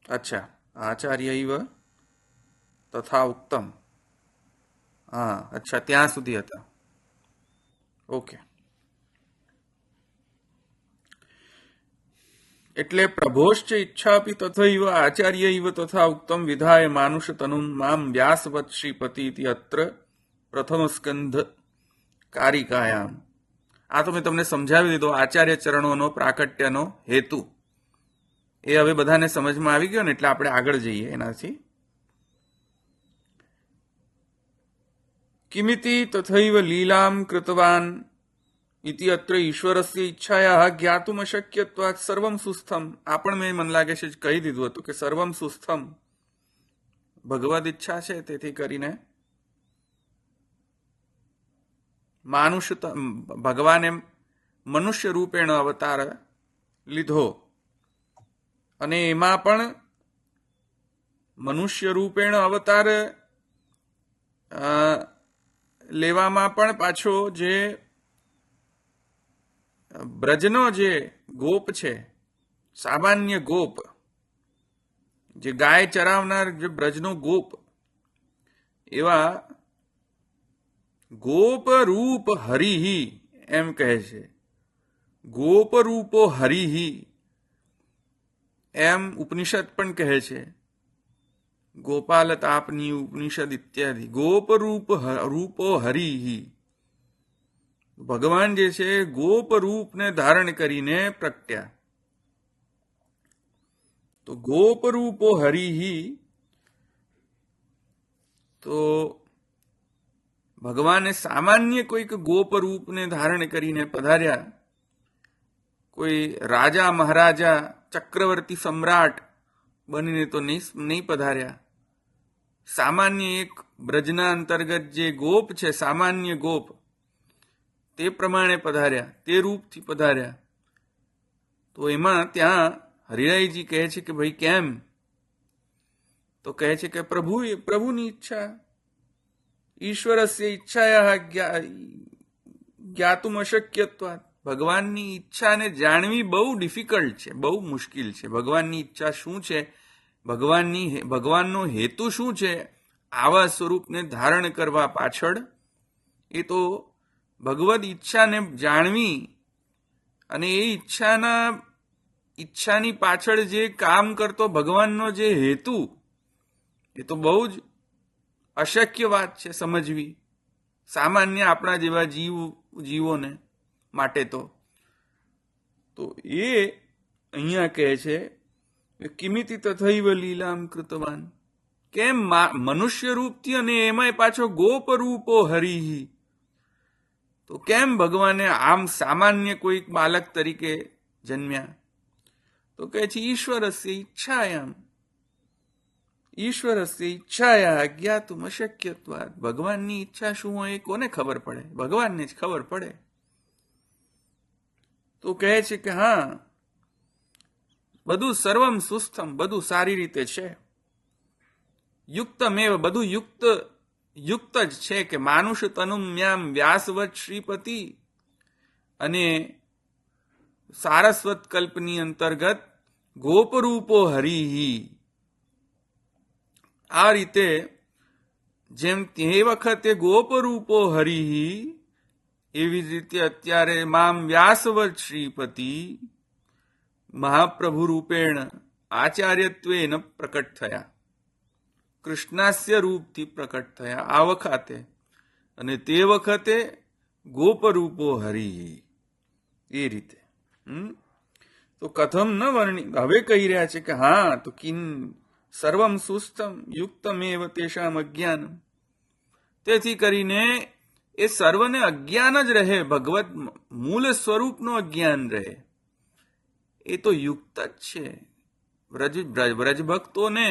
अच्छा, आचार्यैव तथा उक्तम. હા, અચ્છા, ત્યાં સુધી હતા. ઓકે. એટલે પ્રભોશ્ચ ઈચ્છાપી તથૈવ આચાર્યૈવ તથા ઉક્તમ વિધાય માનુષ તનુમ મામ વ્યાસવત શ્રીપતિ ઇતિ અત્ર પ્રથમ સ્કંધ કારિકાયામ. આ તો મેં તમને સમજાવી દીધો આચાર્ય ચરણોનો પ્રાકટ્યનો હેતુ. એ હવે બધાને સમજમાં આવી ગયો ને, એટલે આપણે આગળ જઈએ એનાથી. કિમિતિ તથૈવ લીલામ કૃતવાન ઇતિ અત્ર ઈશ્વરસ્ય ઈચ્છાયા જ્ઞાતુમ અશક્યત્વાત સર્વમ સુસ્થમ. આ પણ મેં મન લાગે છે કહી દીધું હતું કે સર્વમ સુસ્થમ ભગવદ ઈચ્છા છે, તેથી કરીને ભગવાને મનુષ્ય રૂપેણ અવતાર લીધો, અને એમાં પણ મનુષ્ય રૂપેણ અવતાર લેવામાં પણ પાછો જે બ્રજનો જે ગોપ છે, સામાન્ય ગોપ, જે ગાય ચરાવનાર જે બ્રજનો ગોપ, એવા ગોપ રૂપ હરિહી એમ કહે છે. ગોપ રૂપો હરિહી એમ ઉપનિષદ પણ કહે છે. ગોપાલ તાપની ઉપનિષદ ઇત્યાદિ. ગોપ રૂપો હરિહી. ભગવાન જે છે ગોપ રૂપને ધારણ કરીને પ્રગટ્યા. તો ગોપ રૂપો હરિહી, તો ભગવાને સામાન્ય કોઈક ગોપ રૂપને ધારણ કરીને પધાર્યા. કોઈ રાજા મહારાજા ચક્રવર્તી સમ્રાટ બનીને તો નહીં પધાર્યા. સામાન્ય એક બ્રજના અંતર્ગત જે ગોપ છે, સામાન્ય ગોપ, તે પ્રમાણે પધાર્યા, તે રૂપથી પધાર્યા. તો એમાં ત્યાં હરિરાયજી કહે છે કે ભાઈ કેમ? તો કહે છે કે પ્રભુની ઈચ્છા, ઈશ્વરસ્ય ઈચ્છાયા જ્ઞાતુમ અશક્યત્વાત. ભગવાનની ઈચ્છાને જાણવી બહુ ડિફિકલ્ટ છે, બહુ મુશ્કેલ છે. ભગવાનની ઈચ્છા શું છે, ભગવાનનો હેતુ શું છે આવા સ્વરૂપને ધારણ કરવા પાછળ, એ તો ભગવદ ઈચ્છાને જાણવી, અને એ ઈચ્છાની પાછળ જે કામ કરતો ભગવાનનો જે હેતુ, એ તો બહુ જ અશક્ય વાત છે સમજવી સામાન્ય આપણા જેવા જીવોને માટે. તો એ અહીંયા કહે છે કિમિતિ તથૈવ લીલામ કૃતવાન. કેમ મનુષ્ય રૂપથી, અને એમાંય પાછો ગોપ રૂપો હરિહી, તો કેમ ભગવાને આમ સામાન્ય કોઈક બાલક તરીકે જન્મ્યા? તો કહે છે ઈશ્વરસ્ય ઈચ્છાયામ. ઈશ્વરસ્ય ઈચ્છાયા જ્ઞાતુમ અશક્યત્વાત. ભગવાનની ઈચ્છા શું હોય એ કોને ખબર પડે? ભગવાનને જ ખબર પડે. તો કહે છે કે હા, બધું સર્વમ સુસ્થમ, બધું સારી રીતે છે. યુક્તમેવ, બધું યુક્ત જ છે. કે માનુષ તનુમ્યામ વ્યાસવત શ્રીપતિ, અને સારસ્વત કલ્પની અંતર્ગત ગોપરૂપો હરિહી. આ રીતે જેમ તે વખતે ગોપરૂપો હરિહી, એવી જ રીતે અત્યારે મામ વ્યાસવત શ્રીપતિ મહાપ્રભુ રૂપેણ આચાર્યત્વેન પ્રકટ થયા, કૃષ્ણાસ્ય રૂપથી પ્રકટ થયા આ વખતે. અને તે વખતે ગોપરૂપો હરિહી, એ રીતે. તો કથમ ન વર્ણિ, હવે કહી રહ્યા છે કે હા, તો કિન સર્વમ સુસ્થમ યુક્તમેવ તેષામ અજ્ઞાન. તેથી કરીને એ સર્વને અજ્ઞાન જ રહે, ભગવત મૂળ સ્વરૂપનો અજ્ઞાન રહે. એ તો યુક્ત જ છે વ્રજ ભક્તોને.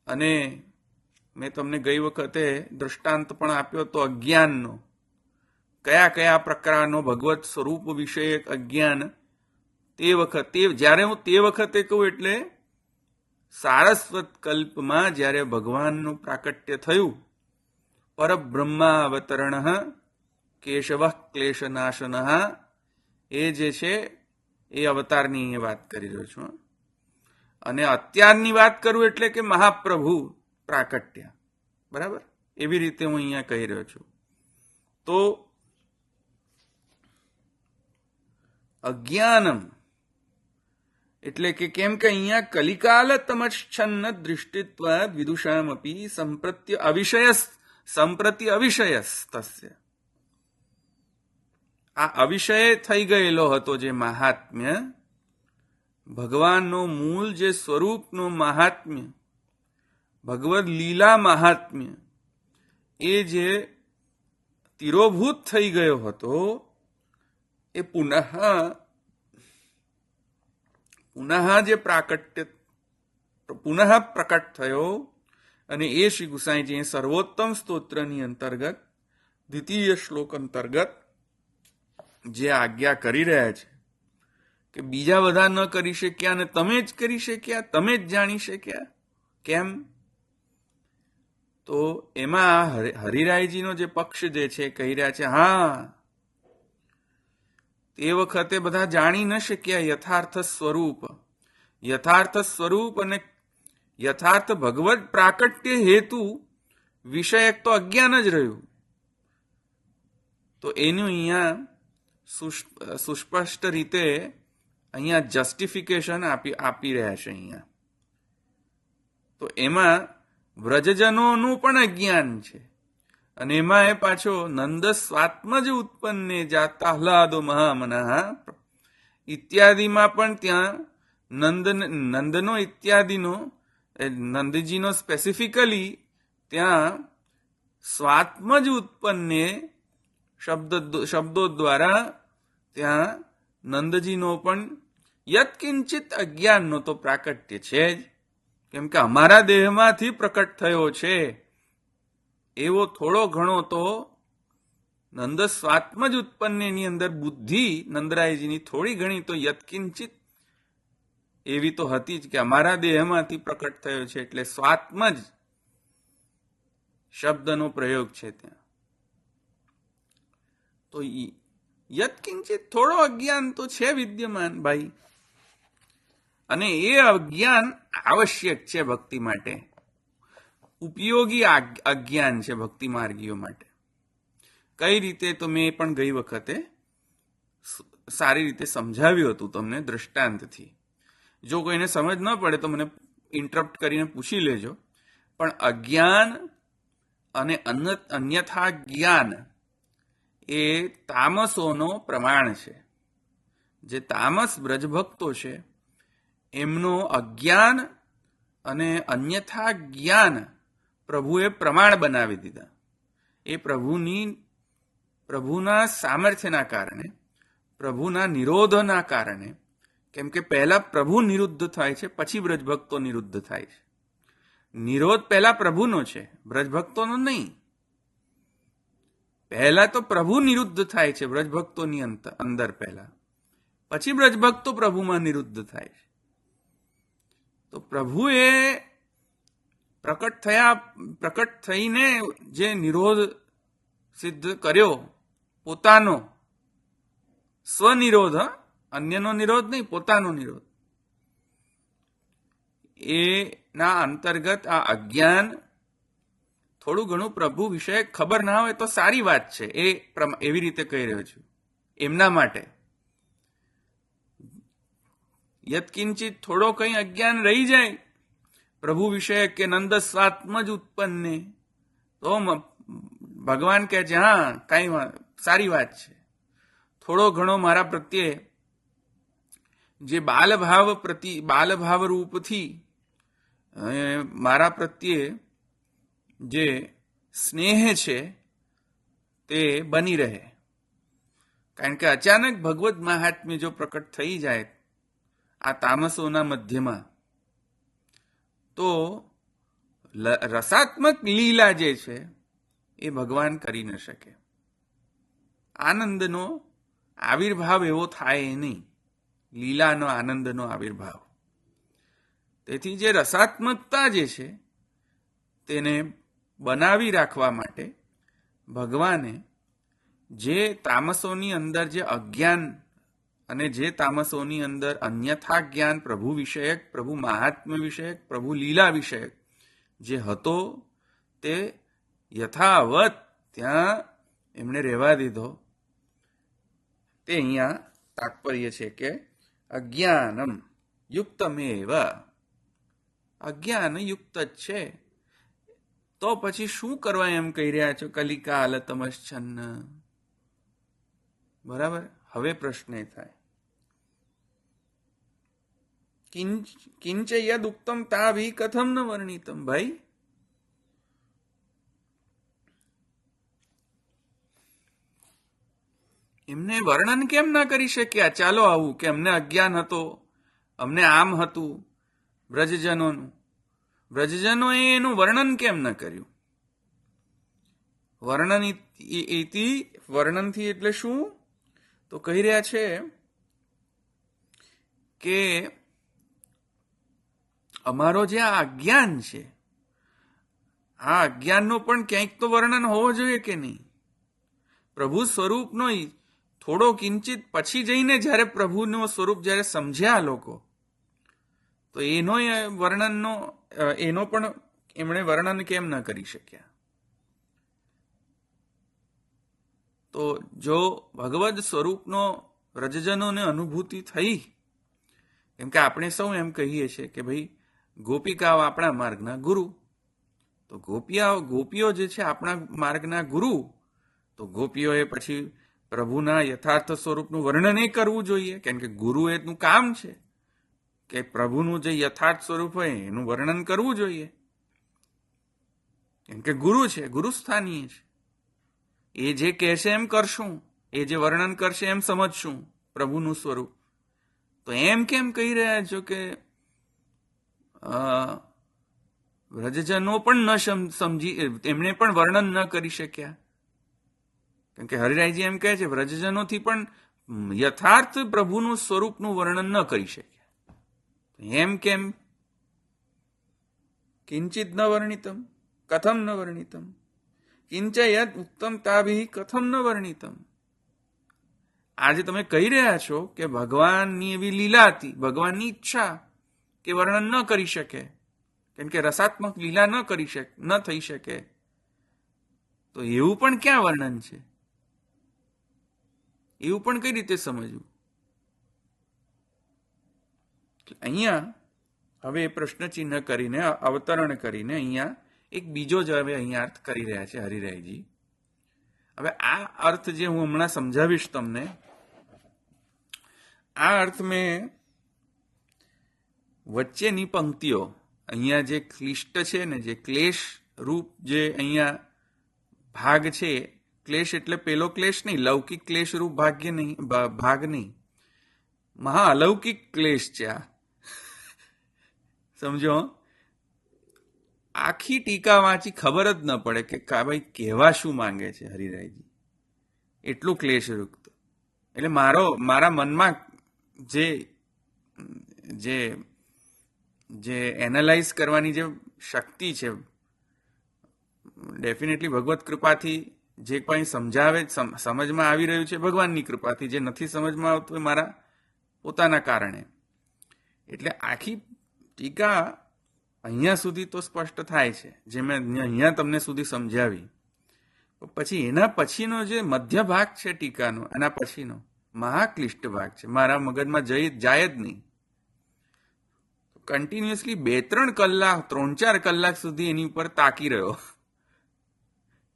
અને મેં તમને ગઈ વખતે દૃષ્ટાંત પણ આપ્યો તો અજ્ઞાનનો. કયા કયા પ્રકારનો ભગવત સ્વરૂપ વિષયક અજ્ઞાન. તે વખતે, જ્યારે હું તે વખતે કહું એટલે સારસ્વત કલ્પમાં જ્યારે ભગવાનનું પ્રાકટ્ય થયું, પરબ્રહ્મા અવતરણ કેશવ ક્લેશનાશન, એ જે છે એ અવતારની વાત કરી રહ્યો છું. અને અત્યારની વાત કરું એટલે કે મહાપ્રભુ પ્રાકટ્ય, બરાબર? એવી રીતે હું અહીંયા કહી રહ્યો છું. તો અજ્ઞાનમ એટલે કે કેમ કે અહીંયા કલિકાલ તમચ્છન્ન દૃષ્ટિત્વ વિદુષામપી સંપ્રતિ અવિષયસ તસ્ય. આ અવિષય થઈ ગયેલો હતો જે મહાત્મ્ય, ભગવાનનો મૂળ જે સ્વરૂપનો મહાત્મ્ય, ભગવદ લીલા મહાત્મ્ય, એ જે તિરોભૂત થઈ ગયો હતો, એ પુનઃ જે પ્રાકટ્ય પુનઃ પ્રકટ થયો. અને એ શ્રી ગુસાઈજી સર્વોત્તમ સ્તોત્રની અંતર્ગત દ્વિતીય શ્લોક અંતર્ગત જે આજ્ઞા કરી રહ્યા છે કે બીજા બધા ન કરી શક્યા અને તમે જ કરી શક્યા, તમે જ જાણી શક્યા. કેમ? તો એમાં હરિરાયજીનો જે પક્ષ જે છે કહી રહ્યા છે, હા, તે વખતે બધા જાણી ન શક્યા યથાર્થ સ્વરૂપ અને યથાર્થ ભગવદ પ્રાકટ્ય હેતુ વિષયક તો અજ્ઞાન જ રહ્યું. તો એનું અહીંયા સુસ્પષ્ટ રીતે અહીંયા જસ્ટિફિકેશન આપી રહ્યા છે અહીંયા. તો એમાં વ્રજજનોનું પણ અજ્ઞાન છે, અને એમાં એ પાછો નંદ સ્વાત્મજ ઉત્પન્ને જાતા આહ્લાદો મહામનઃ ઇત્યાદિમાં પણ ત્યાં નંદનો ઇત્યાદિનો નંદજીનો સ્પેસિફિકલી ત્યાં સ્વાત્મજ ઉત્પન્ને શબ્દો દ્વારા ત્યાં નંદજીનો પણ યત્કિંચિત અજ્ઞાનનો તો પ્રાકટ્ય છે જ. કેમ કે અમારા દેહમાંથી પ્રકટ થયો છે એવો થોડો ઘણો તો નંદ સ્વાત્મજ ઉત્પન્નની અંદર બુદ્ધિ નંદરાયજીની થોડી ઘણી તો યત્કિંચિત એવી તો હતી જ કે અમારા દેહમાંથી પ્રકટ થયો છે, એટલે સ્વાત્મજ શબ્દનો પ્રયોગ છે ત્યાં. તો યત્કિંચિત થોડો અજ્ઞાન તો છે વિદ્યમાન ભાઈ, અને એ અજ્ઞાન આવશ્યક છે ભક્તિ માટે, ઉપયોગી અજ્ઞાન છે ભક્તિ માર્ગીઓ માટે. કઈ રીતે? તો મેં પણ ગઈ વખતે સારી રીતે સમજાવ્યું હતું તમને દ્રષ્ટાંતથી. જો કોઈને સમજ ન પડે તો મને ઇન્ટરપ્ટ કરીને પૂછી લેજો. પણ અજ્ઞાન અને અન્યથા જ્ઞાન એ તામસોનો પ્રમાણ છે. જે તામસ બ્રજભક્તો છે એમનો અજ્ઞાન અને અન્યથા જ્ઞાન પ્રભુએ પ્રમાણ બનાવી દીધા. એ પ્રભુના સામર્થ્યના કારણે, પ્રભુના નિરોધના કારણે. કેમ કે પહેલા પ્રભુ નિરુદ્ધ થાય છે, પછી બ્રજભક્તો નિરુદ્ધ થાય છે. નિરોધ પહેલા પ્રભુનો છે, બ્રજભક્તોનો નહીં. પહેલા તો પ્રભુ નિરુદ્ધ થાય છે બ્રજભક્તોની અંદર પહેલા, પછી બ્રજભક્તો પ્રભુમાં નિરુદ્ધ થાય છે. તો પ્રભુએ પ્રકટ થઈને જે નિરોધ સિદ્ધ કર્યો, પોતાનો સ્વનિરોધ, અન્યનો નિરોધ નહીં, પોતાનો નિરોધ, એના અંતર્ગત આ અજ્ઞાન થોડું ઘણું પ્રભુ વિશે ખબર ના હોય તો સારી વાત છે. એવી રીતે કહી રહ્યો છું એમના માટે. યત્કિંચિત થોડો કંઈ અજ્ઞાન રહી જાય પ્રભુ વિશે કે નંદ સ્વાત્મજ ઉત્પન્ને, તો ભગવાન કહે છે હા કઈ સારી વાત છે. થોડો ઘણો મારા પ્રત્યે જે બાલભાવ રૂપથી મારા પ્રત્યે જે સ્નેહ છે તે બની રહે. કારણ કે અચાનક ભગવદ મહાત્મ્ય જો પ્રકટ થઈ જાય આ તામસોના મધ્યમાં, તો રસાત્મક લીલા જે છે એ ભગવાન કરી ન શકે. આનંદનો આવિર્ભાવ એવો થાય નહીં, લીલાનો આનંદનો આવિર્ભાવ. તેથી જે રસાત્મકતા જે છે તેને બનાવી રાખવા માટે ભગવાને જે તામસોની અંદર જે અજ્ઞાન અને જે તામસોની અંદર અન્યથા જ્ઞાન, પ્રભુ વિષયક, પ્રભુ મહાત્મ્ય વિષયક, પ્રભુ લીલા વિષયક જે હતો તે યથાવત ત્યાં એમણે રહેવા દીધો. તે અહીંયા તાત્પર્ય છે કે અજ્ઞાનમ યુક્તમેવ, અજ્ઞાન યુક્ત જ છે. તો પછી શું કરવા એમ કહી રહ્યા છો? કલિકા આલતમશ્ચન્ન. બરાબર. હવે પ્રશ્ન એ થાય કિંચ યદ ઉક્તમ તાભી કથમ ન વર્ણિતમ. ભાઈ એમને વર્ણન કેમ ના કરી શક્યા? ચાલો આવું કે અમને અજ્ઞાન હતો, અમને આમ હતું. બ્રજજનોએ એનું વર્ણન કેમ ન કર્યું? વર્ણનથી એટલે શું? તો કહી રહ્યા છે કે અમારો જે આ અજ્ઞાન છે, આ અજ્ઞાનનું પણ ક્યાંક તો વર્ણન હોવો જોઈએ કે નહીં? પ્રભુ સ્વરૂપનો થોડો કિંચિત પછી જઈને જ્યારે પ્રભુનું સ્વરૂપ જ્યારે સમજ્યા લોકો, તો એનો પણ એમણે વર્ણન કેમ ન કરી શક્યા? તો જો ભગવદ સ્વરૂપનો વ્રજજનોને અનુભૂતિ થઈ, કેમ કે આપણે સૌ એમ કહીએ છીએ કે ભાઈ ગોપિકાઓ આપણા માર્ગના ગુરુ, તો ગોપીઓ જે છે આપણા માર્ગના ગુરુ, તો ગોપીઓએ પછી પ્રભુના યથાર્થ સ્વરૂપનું વર્ણન એ કરવું જોઈએ, કેમ કે ગુરુ એનું કામ છે કે પ્રભુનું જે યથાર્થ સ્વરૂપ હોય એનું વર્ણન કરવું જોઈએ, કેમ કે ગુરુ છે, ગુરુસ્થાનીય છે. એ જે કહેશે એમ કરશું, એ જે વર્ણન કરશે એમ સમજશું પ્રભુનું સ્વરૂપ. તો એમ કેમ કહી રહ્યા છો કે વ્રજજનો પણ ન સમજી, એમણે પણ વર્ણન ન કરી શક્યા? કેમ કે હરિરાયજી એમ કહે છે વ્રજજનોથી પણ યથાર્થ પ્રભુનું સ્વરૂપનું વર્ણન ન કરી શક્યા. એમ કેમ? કિંચિત ન વર્ણિતમ કથમ ન વર્ણિતમ, કિંચ યદ ઉક્તમ તાભિ કથમ ન વર્ણિતમ. આજે તમે કહી રહ્યા છો કે ભગવાનની એવી લીલા હતી, ભગવાનની ઈચ્છા કે વર્ણન ન કરી શકે, કેમ કે રસાત્મક લીલા ન થઈ શકે. તો એવું પણ ક્યાં વર્ણન છે? એવું પણ કઈ રીતે સમજવું? અહીંયા હવે પ્રશ્ન ચિહ્ન કરીને, અવતરણ કરીને અહીંયા એક બીજો જ હવે અહીંયા અર્થ કરી રહ્યા છે હરિરાયજી. હવે આ અર્થ જે હું હમણાં સમજાવીશ તમને, આ અર્થ મેં વચ્ચેની પંક્તિઓ, અહીંયા જે ક્લિષ્ટ છે ને, જે ક્લેશ રૂપ જે અહીંયા ભાગ છે, ક્લેશ એટલે પેલો ક્લેશ નહીં, લૌકિક ક્લેશ રૂપ ભાગ નહીં, મહા અલૌકિક ક્લેશ છે આ. સમજો, આખી ટીકા વાંચી ખબર જ ન પડે કે ભાઈ કહેવા શું માંગે છે હરિરાયજી, એટલું ક્લેશયુક્ત. એટલે મારા મનમાં જે એનાલાઇઝ કરવાની જે શક્તિ છે, ડેફિનેટલી ભગવત કૃપાથી જે કંઈ સમજમાં આવી રહ્યું છે ભગવાનની કૃપાથી, જે નથી સમજમાં આવતું એ મારા પોતાના કારણે. એટલે આખી ટીકા અહીંયા સુધી તો સ્પષ્ટ થાય છે, જે મેં અહીંયા તમને સુધી સમજાવી. પછી એના પછીનો જે મધ્ય ભાગ છે ટીકાનો, એના પછીનો મહાક્લિષ્ટ ભાગ છે, મારા મગજમાં જાય જ નહીં. કન્ટિન્યુઅસલી 2-3 કલાક, 3-4 કલાક સુધી એની ઉપર તાકી રહ્યો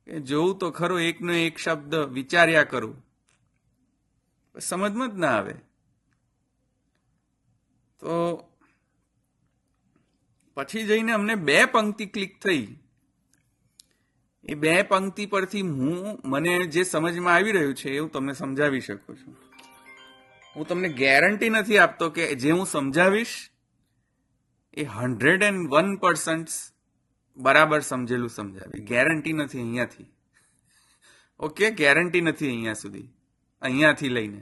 કે જોઉં તો ખરો, એકનો એક શબ્દ વિચાર્યા કરું, સમજમાં જ ના આવે. તો પછી જઈને અમને 2 પંક્તિ ક્લિક થઈ. એ 2 પંક્તિ પરથી મને જે સમજમાં આવી રહ્યું છે એવું તમને સમજાવી શકું છું. હું તમને ગેરંટી નથી આપતો કે જે હું સમજાવીશ એ 101% બરાબર સમજેલું સમજાવી, ગેરંટી નથી અહીંયાથી. ઓકે, ગેરંટી નથી અહીંયા સુધી, અહીંયાથી લઈને.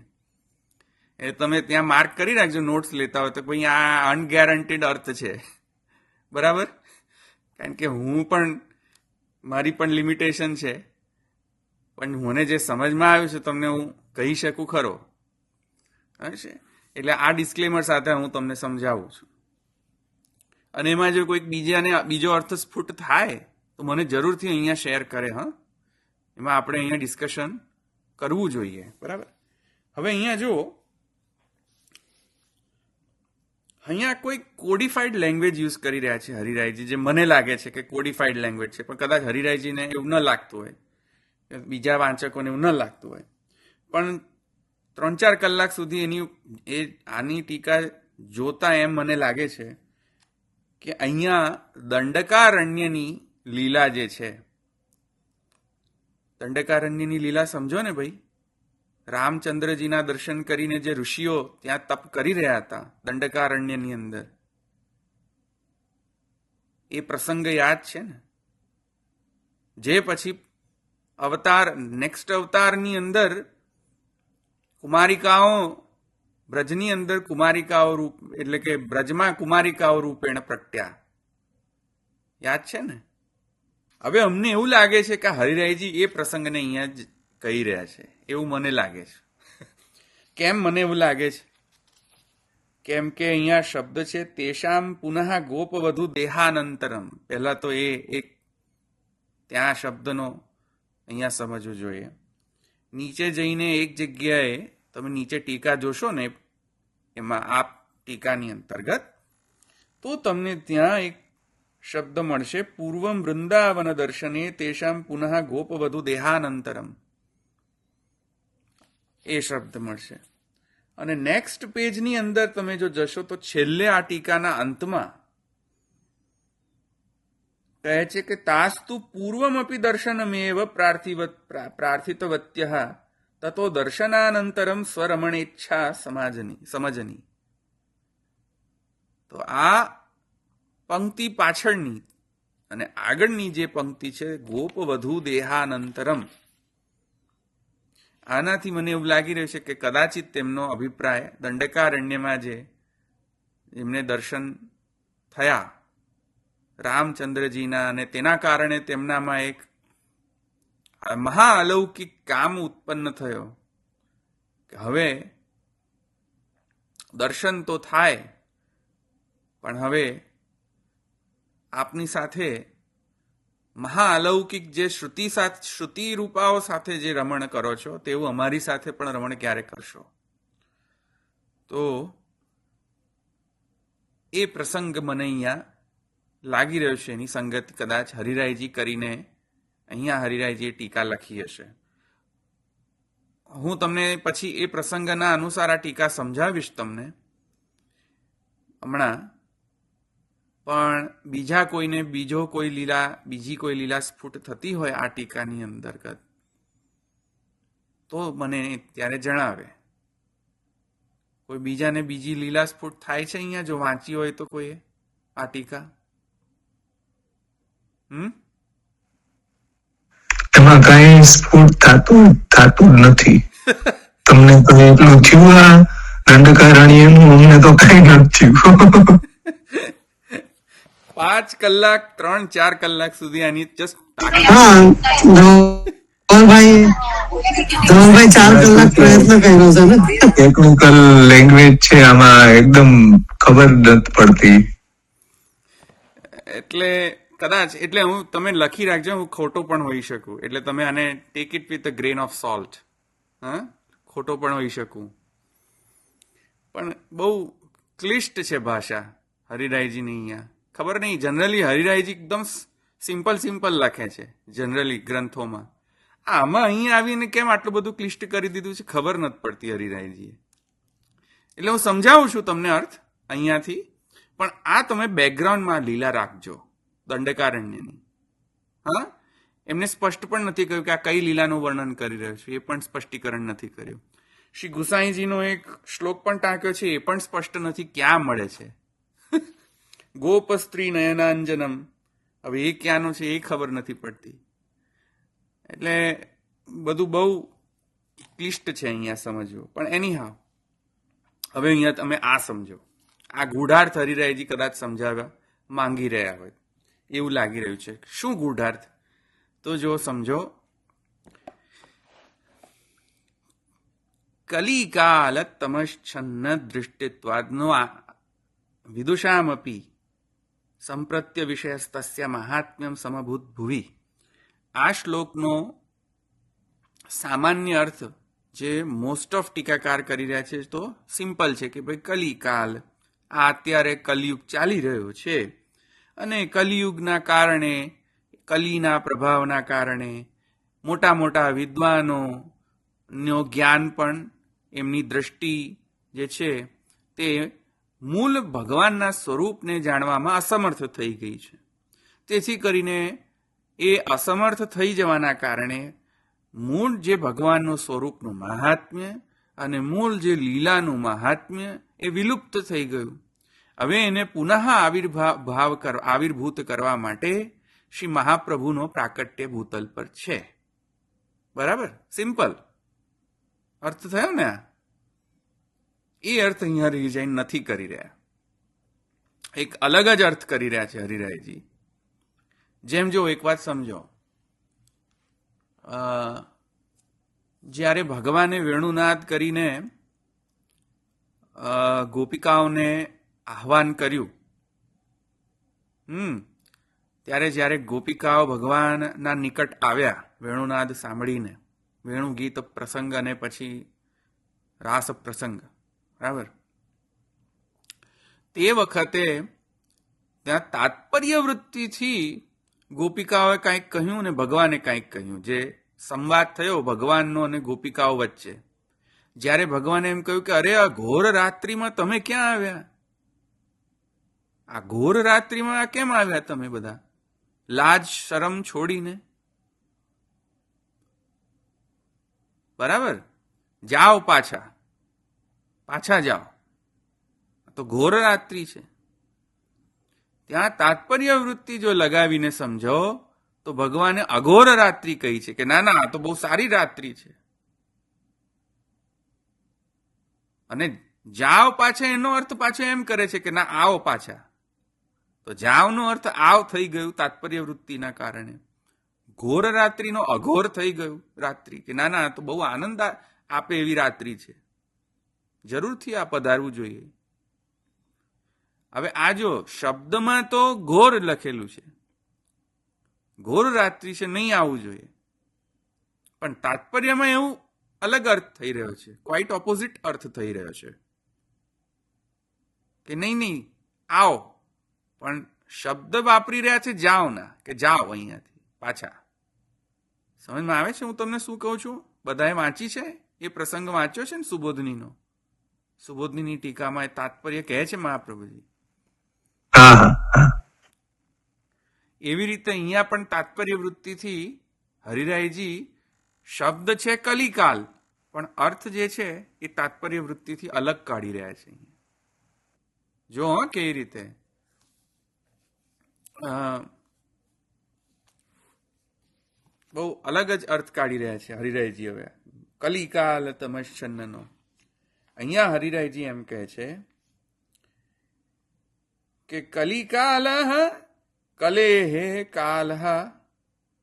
એ તમે ત્યાં માર્ક કરી રાખજો, નોટ્સ લેતા હોય તો ભાઈ આ અનગેરંટીડ અર્થ છે, બરાબર? કારણ કે મારી પણ લિમિટેશન છે, પણ મને જે સમજમાં આવ્યું છે તમને હું કહી શકું ખરો. હશે. એટલે આ ડિસ્ક્લેમર સાથે હું તમને સમજાવું છું. અને એમાં જો કોઈક બીજો અર્થ સ્ફુટ થાય તો મને જરૂરથી અહીંયા શેર કરે. હા, એમાં આપણે અહીંયા ડિસ્કશન કરવું જોઈએ. બરાબર. હવે અહીંયા જુઓ, અહીંયા કોઈ કોડિફાઈડ લેંગ્વેજ યુઝ કરી રહ્યા છે હરિરાયજી, જે મને લાગે છે કે કોડિફાઈડ લેંગ્વેજ છે, પણ કદાચ હરિરાયજીને એવું ન લાગતું હોય, બીજા વાંચકોને એવું ન લાગતું હોય. પણ 3-4 કલાક સુધી આની ટીકા જોતા એમ મને લાગે છે કે અહીંયા દંડકારણ્યની લીલા જે છે, દંડકારણ્યની લીલા સમજો ને ભાઈ. રામચંદ્રજીના દર્શન કરીને જે ઋષિઓ ત્યાં તપ કરી રહ્યા હતા દંડકારણ્યની અંદર, એ પ્રસંગ યાદ છે ને? જે પછી નેક્સ્ટ અવતારની અંદર કુમારિકાઓ, બ્રજની અંદર કુમારિકાઓ રૂપ, એટલે કે બ્રજમાં કુમારિકાઓ રૂપેણ પ્રગટ્યા. યાદ છે ને? હવે અમને એવું લાગે છે કે હરિરાયજી એ પ્રસંગને અહીંયા જ કહી રહ્યા છે, એવું મને લાગે છે. કેમ મને એવું લાગે છે? કેમ કે અહીંયા શબ્દ છે તેષામ પુનઃ ગોપવધુ દેહાનંતરમ. પહેલા તો એક ત્યાં શબ્દનો અહીંયા સમજવું જોઈએ. નીચે જઈને એક જગ્યાએ તમે નીચે ટીકા જોશો ને, એમાં આ ટીકાની અંતર્ગત, તો તમને ત્યાં એક શબ્દ મળશે પૂર્વમ વૃંદાવન દર્શને તેષામ પુનઃ ગોપવધુ દેહાનંતરમ. એ શબ્દ મળશે. અને નેક્સ્ટ પેજની અંદર તમે જો જશો તો છેલ્લે આ ટીકાના અંતમાં કહે છે કે તાસ્તુ પૂર્વમપી દર્શનમેવ પ્રાર્થિતવત્યઃ તતો દર્શનાનંતરમ સ્વરમણેચ્છા સમજની. તો આ પંક્તિ પાછળની અને આગળની જે પંક્તિ છે ગોપવધુ દેહાનંતરમ, આનાથી મને એવું લાગી રહ્યું છે કે કદાચિત તેમનો અભિપ્રાય દંડકારણ્યમાં જે એમને દર્શન થયા રામચંદ્રજીના, અને તેના કારણે તેમનામાં એક મહાઅલૌકિક કામ ઉત્પન્ન થયો કે હવે દર્શન તો થાય, પણ હવે આપની સાથે મહાઅલૌકિક જે શ્રુતિ રૂપાઓ સાથે જે રમણ કરો છો તેવું અમારી સાથે પણ રમણ ક્યારે કરશો. તો એ પ્રસંગ મને અહીંયા લાગી રહ્યો છે, એની સંગત કદાચ હરિરાયજી કરીને અહીંયા હરિરાયજીએ ટીકા લખી હશે. હું તમને પછી એ પ્રસંગના અનુસાર આ ટીકા સમજાવીશ તમને હમણાં. પણ બીજી કોઈ લીલા સ્ફુટ થતી હોય આ ટીકાની અંતર્ગત તો મને ત્યારે જણાવે. કોઈ બીજાને બીજી લીલા સ્ફુટ થાય છે અહીંયા, જો વાંચી હોય તો કોઈએ આ ટીકા? એમાં કઈ સ્ફુટ થતું નથી. તમને તો એટલું થયું આ દંડકારણ્યનું, અમને તો કઈ નથી થયું. 5 કલાક 3-4 કલાક સુધી આની જસ્ટ ધવલભાઈ 4 કલાક પ્રયત્ન કર્યો છે ને. ટેકનિકલ લેંગ્વેજ છે આમાં, એકદમ ખબર નથી પડતી. એટલે કદાચ હું તમે લખી રાખજો, હું ખોટો પણ હોઈ શકું, એટલે તમે આને take it with a grain of salt. હા, ખોટો પણ હોઈ શકું, પણ બહુ ક્લિષ્ટ છે ભાષા હરિરાયજીની અહીંયા. ખબર નહીં, જનરલી હરિરાયજી એકદમ સિમ્પલ લખે છે જનરલી ગ્રંથોમાં. આમાં અહીંયા આવીને કેમ આટલું બધું ક્લિષ્ટ કરી દીધું છે ખબર નથી પડતી હરિરાયજીએ. એટલે હું સમજાવું છું તમને અર્થ અહીંયાથી, પણ આ તમે બેકગ્રાઉન્ડમાં લીલા રાખજો દંડકારણ્યની. હા, એમને સ્પષ્ટ પણ નથી કહ્યું કે આ કઈ લીલાનું વર્ણન કરી રહ્યો છે, એ પણ સ્પષ્ટીકરણ નથી કર્યું. શ્રી ગુસાઈજીનો એક શ્લોક પણ ટાંક્યો છે, એ પણ સ્પષ્ટ નથી ક્યાં મળે છે. ગોપ સ્ત્રી નયનાંજનમ, હવે એ ક્યાંનું છે એ ખબર નથી પડતી. એટલે બધું બહુ ક્લિષ્ટ છે અહીંયા સમજવું. પણ એની હા, હવે અહીંયા તમે આ સમજો, આ ગૂઢાર્થ હરિરાયજી કદાચ સમજાવવા માંગી રહ્યા હોય એવું લાગી રહ્યું છે. શું ગૂઢાર્થ? તો જો સમજો, કલિકાલ તમશ્છન્ન દૃષ્ટિત્વાદનો વિદુષામપી સંપ્રત્ય વિષયસ્તસ્ય મહાત્મ્યમ સમભૂત ભુવિ. આ શ્લોકનો સામાન્ય અર્થ જે મોસ્ટ ઓફ ટીકાકાર કરી રહ્યા છે તો સિમ્પલ છે કે ભાઈ કલિકાલ, આ અત્યારે કલિયુગ ચાલી રહ્યો છે અને કલિયુગના કારણે, કલિના પ્રભાવના કારણે મોટા મોટા વિદ્વાનોનો જ્ઞાન પણ, એમની દ્રષ્ટિ જે છે તે મૂળ ભગવાનના સ્વરૂપને જાણવામાં અસમર્થ થઈ ગઈ છે. તેથી કરીને એ અસમર્થ થઈ જવાના કારણે મૂળ જે ભગવાનનું સ્વરૂપનું મહાત્મ્ય અને મૂળ જે લીલાનું મહાત્મ્ય એ વિલુપ્ત થઈ ગયું. હવે એને પુનઃ આવિર્ભૂત કરવા માટે શ્રી મહાપ્રભુનો પ્રાકટ્ય ભૂતલ પર છે. બરાબર, સિમ્પલ અર્થ થયો ને. એ અર્થ અહીંયા રિઝાઇન નથી કરી રહ્યા, એક અલગ જ અર્થ કરી રહ્યા છે હરિરાયજી. જેમ જો એક વાત સમજો, જ્યારે ભગવાને વેણુનાદ કરીને ગોપિકાઓને આહ્વાન કર્યું, ત્યારે જ્યારે ગોપિકાઓ ભગવાનના નિકટ આવ્યા વેણુનાદ સાંભળીને, વેણુ ગીત પ્રસંગ અને પછી રાસ પ્રસંગ, બરાબર, તે વખતે ત્યાં તાત્પર્ય વૃત્તિથી ગોપિકાઓએ કંઈક કહ્યું અને ભગવાને કંઈક કહ્યું. જે સંવાદ થયો ભગવાનનો અને ગોપિકાઓ વચ્ચે, જ્યારે ભગવાને એમ કહ્યું કે અરે આ ઘોર રાત્રિમાં તમે ક્યાં આવ્યા? આ ઘોર રાત્રિમાં આ કેમ આવ્યા તમે બધા, લાજ શરમ છોડીને? બરાબર, જાઓ પાછા જાઓ, તો ઘોર રાત્રિ છે. ત્યાં તાત્પર્ય વૃત્તિ જો લગાવીને સમજો તો ભગવાને અઘોર રાત્રિ કહી છે કે ના ના, આ તો બહુ સારી રાત્રિ છે. અને જાઓ પાછા એનો અર્થ પાછો એમ કરે છે કે ના આવો પાછા. તો જાવનો અર્થ આવ થઈ ગયું તાત્પર્ય વૃત્તિના કારણે. ઘોર રાત્રિનો અઘોર થઈ ગયું રાત્રિ, કે ના ના, આ તો બહુ આનંદ આપે એવી રાત્રિ છે, જરૂરથી આ પધારવું જોઈએ. હવે આ જો શબ્દમાં તો ઘોર લખેલું છે, ઘોર રાત્રિ છે, નહીં આવવું જોઈએ, પણ તાત્પર્યમાં એવું અલગ અર્થ થઈ રહ્યો છે, ક્વાઇટ ઓપોઝિટ અર્થ થઈ રહ્યો છે કે નહીં આવો, પણ શબ્દ વાપરી રહ્યા છે જાઓ ના, કે જાઓ અહીંયાથી પાછા. સમજમાં આવે છે હું તમને શું કહું છું? બધાએ વાંચી છે એ પ્રસંગ, વાંચ્યો છે ને સુબોધનીનો? સુબોધનીની ટીકામાં એ તાત્પર્ય કહે છે મહાપ્રભુજી. એવી રીતે અહીંયા પણ તાત્પર્ય વૃત્તિથી હરિરાયજી શબ્દ છે કલિકાલ, પણ અર્થ જે છે એ તાત્પર્ય વૃત્તિથી અલગ કાઢી રહ્યા છે. જો કેવી રીતે બહુ અલગ જ અર્થ કાઢી રહ્યા છે હરિરાયજી. હવે કલિકાલ તમશ્ચન્નનો અહીંયા હરિરાયજી એમ કહે છે કે કલિકાલ કલેહે કાલ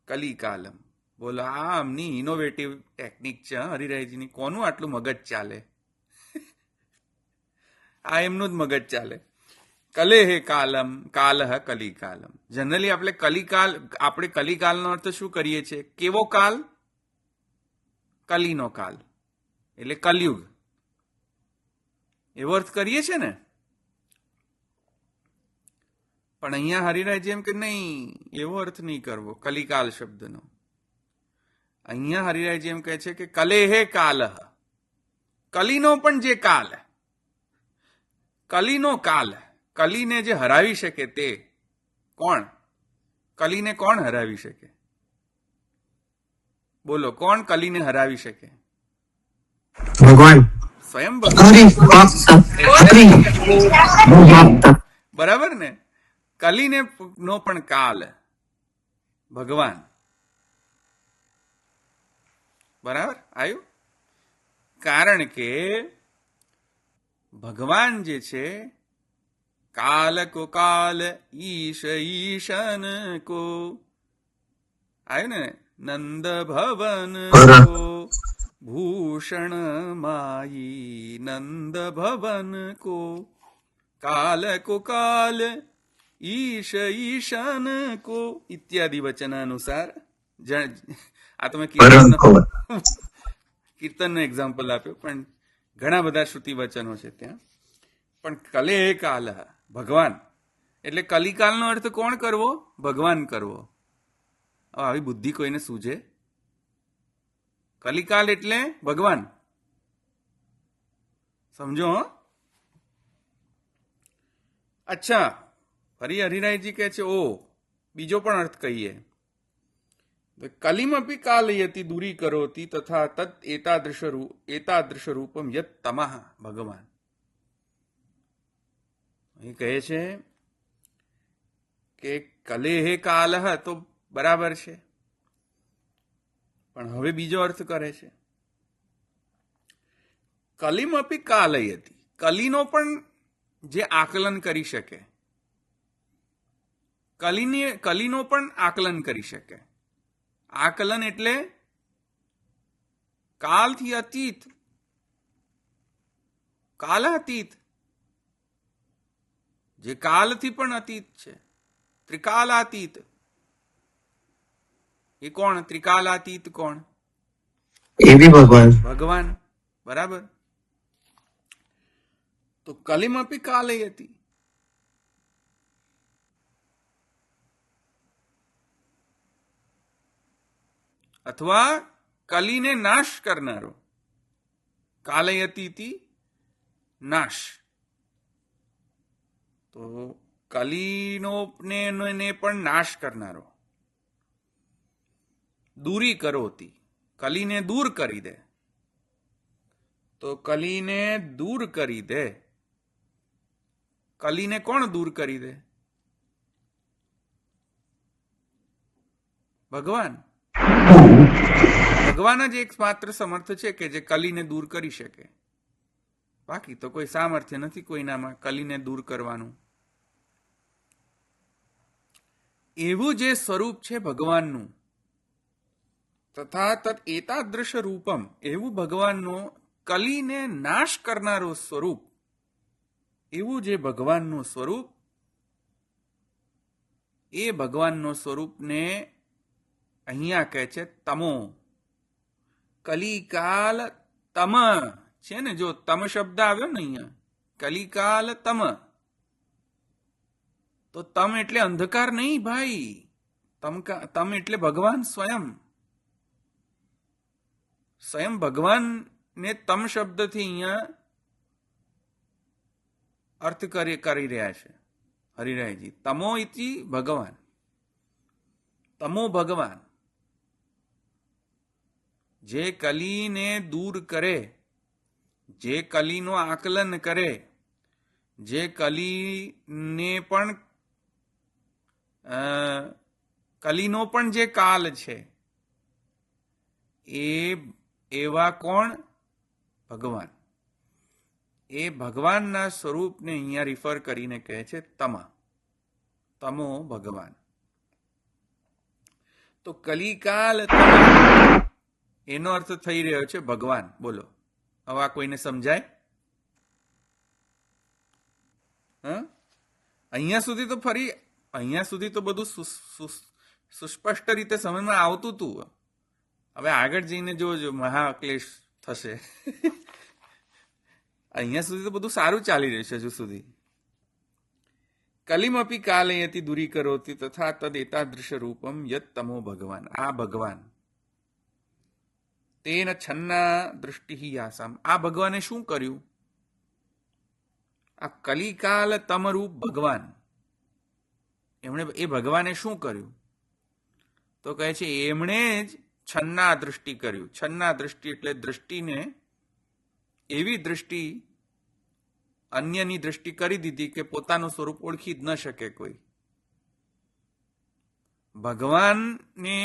કલિકાલમ. બોલો, આ આમની ઇનોવેટિવ ટેકનિક છે હરિરાયજીની. કોનું આટલું મગજ ચાલે? આ એમનું જ મગજ ચાલે. કલેહે કાલમ કાલહ કલિકાલમ. જનરલી આપણે કલિકાલનો અર્થ શું કરીએ છીએ? કેવો કાલ? કલીનો કાલ, એટલે કલયુગ, એવો અર્થ કરીએ છીએ ને. પણ અહીંયા હરિરાયજી એમ કે નહીં, એવો અર્થ નહીં કરવો કલિકાલ શબ્દનો. અહીંયા હરિરાયજી એમ કહે છે કે કલેહે કાલહ, કલીનો પણ જે કાલ, કલીનો કાલ, કલીને જે હરાવી શકે તે કોણ? કલીને કોણ હરાવી શકે? બોલો, કોણ કલીને હરાવી શકે? ભગવાન સ્વયં બરાબર ને. કલીને નો પણ કાલ ભગવાન. બરાબર આવ્યું? કારણ કે ભગવાન જે છે, કાલ કો કાલ ઈશ ઈશન કો, આવ્યું ને, નંદ ભવન કો भूषण माई नंद भवन को काल को काल ईश ईशान को इत्यादि वचनानुसार આ તો મેં બરાબર. કીર્તનનું એક્ઝામ્પલ આપ્યું, પણ ઘણા બધા શ્રુતિ વચનો છે ત્યાં. પણ કલે કાલ ભગવાન એટલે કલિકાલનો અર્થ કોણ કરવો? ભગવાન કરવો. હવે આવી બુદ્ધિ કોઈને સૂઝે? કલિકાલ એટલે ભગવાન, સમજો હો. અચ્છા, ફરી હરિરાયજી કહે છે ઓ બીજો પણ અર્થ કહીએ. કલિમપી કાલયતિ દૂરી કરોતી તથા તત એતાદૃશ રૂપમ યત તમઃ ભગવાન. એ કહે છે કે કલેહે કાલહ તો બરાબર છે, પણ હવે બીજો અર્થ કરે છે. કલિમપી કાલયતિ, કલીનો પણ જે આકલન કરી શકે, કલીનો પણ આકલન કરી શકે. આકલન એટલે કાલથી અતીત, કાલાતીત, જે કાલથી પણ અતીત છે, ત્રિકાલાતીત. એ કોણ? ત્રિકાલાતીત કોણ? એ બી ભગવાન. ભગવાન. બરાબર. તો કલિમપી કાલયતિ, અથવા કલીને નાશ કરનારો. કાલયતી નાશ. તો કલીનો ને પણ નાશ કરનારો. દૂરી કરોતી, કલીને દૂર કરી દે. તો કલીને દૂર કરી દે. કલીને કોણ દૂર કરી દે? ભગવાન. ભગવાન જ એક માત્ર સમર્થ છે કે જે કલીને દૂર કરી શકે. બાકી તો કોઈ સામર્થ્ય નથી કોઈનામાં કલીને દૂર કરવાનું. એવું જે સ્વરૂપ છે ભગવાનનું, તથા તત એતાદૃશ રૂપમ, એવું ભગવાનનું કલીને નાશ કરનારું સ્વરૂપ, એવું જે ભગવાનનું સ્વરૂપ, એ ભગવાનનું સ્વરૂપને અહીંયા કહે છે તમો. કલિકાલ તમ છે ને, જો તમ શબ્દ આવ્યો ને અહીંયા, કલિકાલ તમ, તો તમ એટલે અંધકાર નહીં ભાઈ. તમ એટલે ભગવાન સ્વયં. સ્વયં ભગવાનને તમ શબ્દથી અહીંયા અર્થ કરી રહ્યા છે હરિરાયજી. તમો ઇતિ ભગવાન, તમો ભગવાન. જે કલીને દૂર કરે, જે કલીનું આકલન કરે, જે કલીને પણ કલીનો પણ જે કાલ છે, એવા કોણ? ભગવાન. એ ભગવાનના સ્વરૂપને અહીંયા રિફર કરીને કહે છે તમો ભગવાન. તો કલિકાલ એનો અર્થ થઈ રહ્યો છે ભગવાન. બોલો, હવે આ કોઈને સમજાય? અહીંયા સુધી તો બધું સુસ્પષ્ટ રીતે સમજમાં આવતું હતું. હવે આગળ જઈને જોજો મહાક્લેશ થશે. અહીંયા સુધી તો બધું સારું ચાલી રહ્યું છે હજુ સુધી. કલિમપી કાલયતિ દૂરી કરોતી તથા તદ એતાદૃશ રૂપમ યત તમો ભગવાન. આ ભગવાન તેન છન્ના દૃષ્ટિ યાસામ. આ ભગવાને શું કર્યું? આ કલિકાલ તમરૂપ ભગવાન, એ ભગવાને શું કર્યું? તો કહે છે એમણે જ છન્ના દૃષ્ટિ કર્યું. છન્ના દૃષ્ટિ એટલે દૃષ્ટિને, એવી દૃષ્ટિ, અન્યની દૃષ્ટિ કરી દીધી કે પોતાનું સ્વરૂપ ઓળખી જ ન શકે કોઈ. ભગવાનને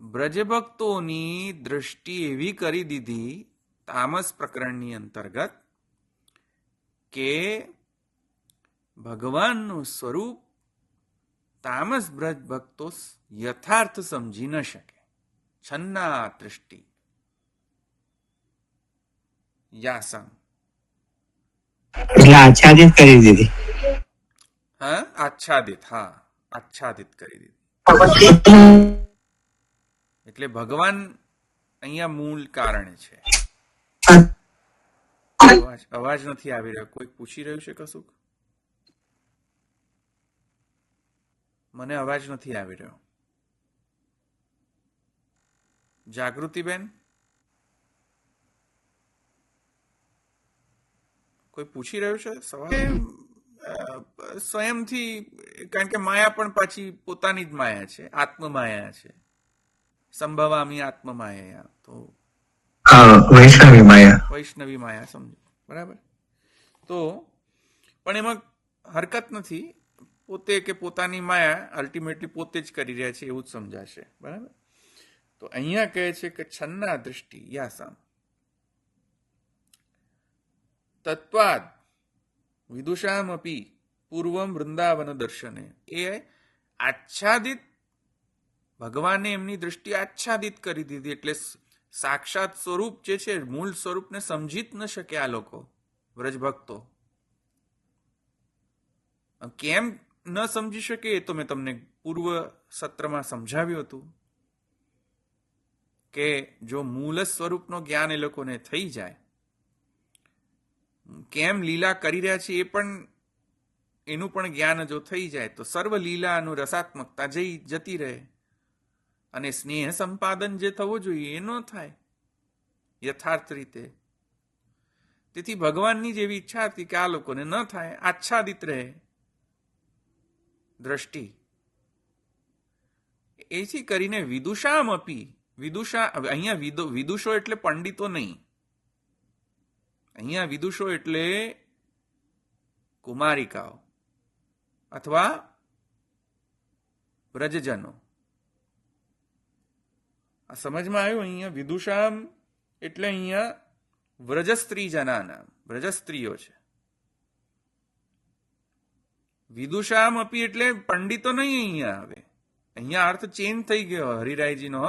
બ્રજભક્તોની દૃષ્ટિ એવી કરી દીધી તામસ પ્રકરણની અંતર્ગત કે ભગવાનનું સ્વરૂપ તામસ બ્રજ ભક્તો યથાર્થ સમજી ન શકે. છન્ના દૃષ્ટિ. યાસમ. એટલે આચ્છાદિત કરી દીધી. હા, આચ્છાદિત. હા, આચ્છાદિત કરી દીધી. એટલે ભગવાન અહીંયા મૂળ કારણ છે. અવાજ નથી આવી રહ્યો. કોઈ પૂછી રહ્યું છે કશું? મને અવાજ નથી આવી રહ્યો. જાગૃતિબેન, કોઈ પૂછી રહ્યું છે સવાલ? સ્વયંથી, કારણ કે માયા પણ પાછી પોતાની જ માયા છે, આત્મમાયા છે. સંભવામી આત્મમાયા. તો વૈષ્ણવી માયા. વૈષ્ણવી માયા સમજો, બરાબર? તો પણ એમાં હરકત નથી. પોતે કે પોતાની માયા અલ્ટિમેટલી પોતે જ કરી રહ્યા છે એવું જ સમજાશે, બરાબર? તો અહીંયા કહે છે કે છન્ના દૃષ્ટિ યાસામ તત્વાદ વિદુષામ અપી પૂર્વમ વૃંદાવન દર્શને. એ આચ્છાદિત, ભગવાને એમની દૃષ્ટિ આચ્છાદિત કરી દીધી. એટલે સાક્ષાત સ્વરૂપ જે છે, મૂળ સ્વરૂપને સમજી જ ન શકે આ લોકો, વ્રજભક્તો. કેમ ન સમજી શકે એ તો મેં તમને પૂર્વ સત્રમાં સમજાવ્યું હતું કે જો મૂળ સ્વરૂપનો જ્ઞાન એ લોકોને થઈ જાય, કેમ લીલા કરી રહ્યા છે એ પણ એનું પણ જ્ઞાન જો થઈ જાય તો સર્વ લીલાનું રસાત્મકતા જતી રહે અને સ્નેહ સંપાદન જે થવું જોઈએ એ ન થાય યથાર્થ રીતે. તેથી ભગવાનની જેવી ઈચ્છા હતી કે આ લોકોને ન થાય, આચ્છાદિત રહે દ્રષ્ટિ. એથી કરીને વિદુષામ અપી, વિદુષા, અહીંયા વિદુષો એટલે પંડિતો નહીં. અહીંયા વિદુષો એટલે કુમારિકાઓ અથવા વ્રજજનો. આ સમજમાં આવ્યું? અહીંયા વિદુષામ એટલે અહીંયા વ્રજસ્ત્રી જનાના, વ્રજસ્ત્રીઓ છે. વિદુષામ અપી એટલે પંડિતો નહીં અહીંયા આવે. અહીંયા અર્થ ચેન્જ થઈ ગયો હરિરાયજીનો.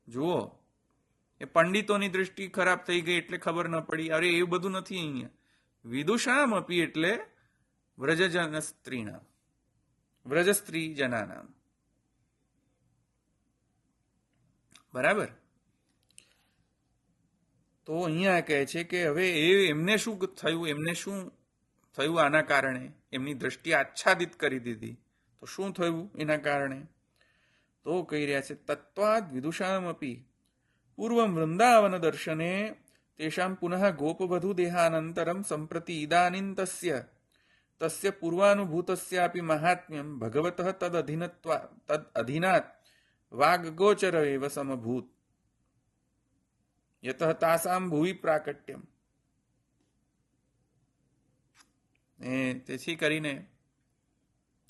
જુઓ, એ પંડિતોની દૃષ્ટિ ખરાબ થઈ ગઈ એટલે ખબર ન પડી. અરે એવું બધું નથી અહીંયા. વિદુષામ અપી એટલે વ્રજજન સ્ત્રીના, વ્રજસ્ત્રી જનાના, બરાબર? તો અહીંયા કહે છે કે હવે એમને શું થયું, એમને શું થયું આના કારણે? એમની દૃષ્ટિ આચ્છાદિત કરી દીધી. તો શું થયું એના કારણે? તો કહી રહ્યા છે તત્વાદ વિદુષામ અપી પૂર્વમ વૃંદાવન દર્શને તેષામ પુનઃ ગોપવધુ દેહાનંતરમ સંપ્રતિ ઇદાનીં તસ્ય પૂર્વાનુભૂતસ્યાપી મહાત્મ્યમ ભગવતઃ તદ અધીનાત વાગ્ગોચર એવ સમભૂત યતઃ તાસામ ભુવિ પ્રાકટ્યમ. તેથી કરીને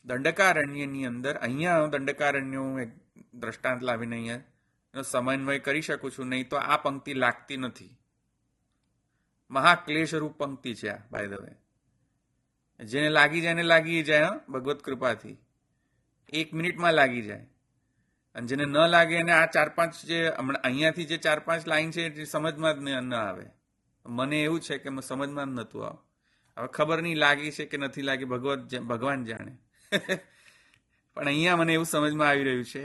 દંડકારણ્યની અંદર, અહીંયા દંડકારણ્યનું એક દ્રષ્ટાંત લાવીને અહીંયા સમન્વય કરી શકું છું, નહીં તો આ પંક્તિ લાગતી નથી. મહાક્લેશરૂપ પંક્તિ છે આ, બાય ધ વે. જેને લાગી જાય ને લાગી જાય, ભગવત કૃપાથી 1 મિનિટમાં લાગી જાય. અને જેને ન લાગે એને આ 4-5 જે અહીંયાથી જે 4-5 લાઈન છે એ સમજમાં જ ન આવે. મને એવું છે કે સમજમાં જ નહોતું આવે. હવે ખબર નહીં લાગી છે કે નથી લાગી, ભગવાન જાણે. પણ અહીંયા મને એવું સમજમાં આવી રહ્યું છે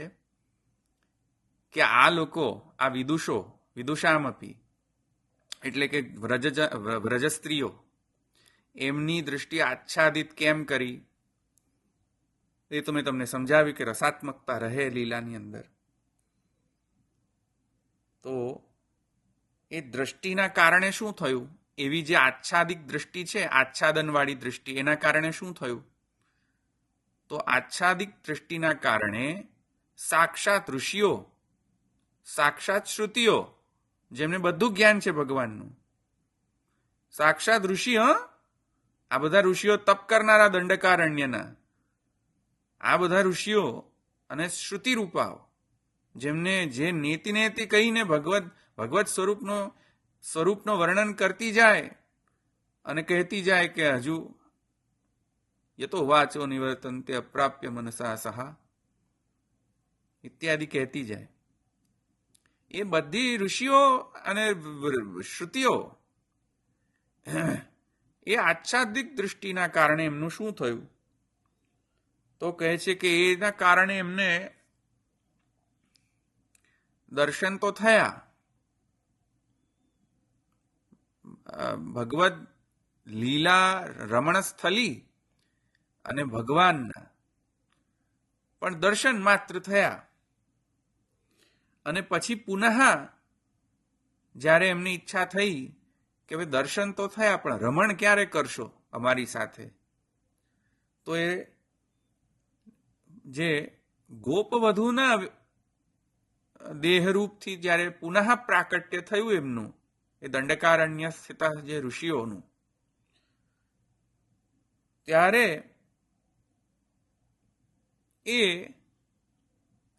કે આ લોકો, આ વિદુષામ અપી એટલે કે વ્રજસ્ત્રીઓ, એમની દૃષ્ટિ આચ્છાદિત કેમ કરી એ તો મેં તમને સમજાવ્યું કે રસાત્મકતા રહે લીલાની અંદર. તો એ દ્રષ્ટિના કારણે શું થયું? એવી જે આચ્છાદિક દૃષ્ટિ છે, આચ્છાદનવાળી દૃષ્ટિ, એના કારણે શું થયું? તો આચ્છાદિક દૃષ્ટિના કારણે સાક્ષાત ઋષિઓ, સાક્ષાત શ્રુતિઓ, જેમને બધું જ્ઞાન છે ભગવાનનું, સાક્ષાત ઋષિ, આ બધા ઋષિઓ તપ કરનારા દંડકારણ્યના, આ બધા ઋષિઓ અને શ્રુતિ રૂપાઓ, જેમને જે નેતિ કહીને ભગવત સ્વરૂપનો વર્ણન કરતી જાય અને કહેતી જાય કે હજુ યતો વાચો નિવર્તન્તે અપ્રાપ્ય મનસા સહા ઇત્યાદિ કહેતી જાય. એ બધી ઋષિઓ અને શ્રુતિઓ એ આચ્છાદિક દૃષ્ટિના કારણે એમનું શું થયું? તો કહે છે કે એના કારણે એમને દર્શન તો થયા ભગવદ લીલા રમણ સ્થલી અને ભગવાનના, પણ દર્શન માત્ર થયા. અને પછી પુનઃ જ્યારે એમની ઈચ્છા થઈ કે હવે દર્શન તો થયા પણ રમણ ક્યારે કરશો અમારી સાથે, તો એ જે ગોપવધૂના દેહરૂપથી જ્યારે પુનઃ પ્રાકટ્ય થયું એમનું, એ દંડકારણ્ય સ્થિત જે ઋષિઓનું, ત્યારે એ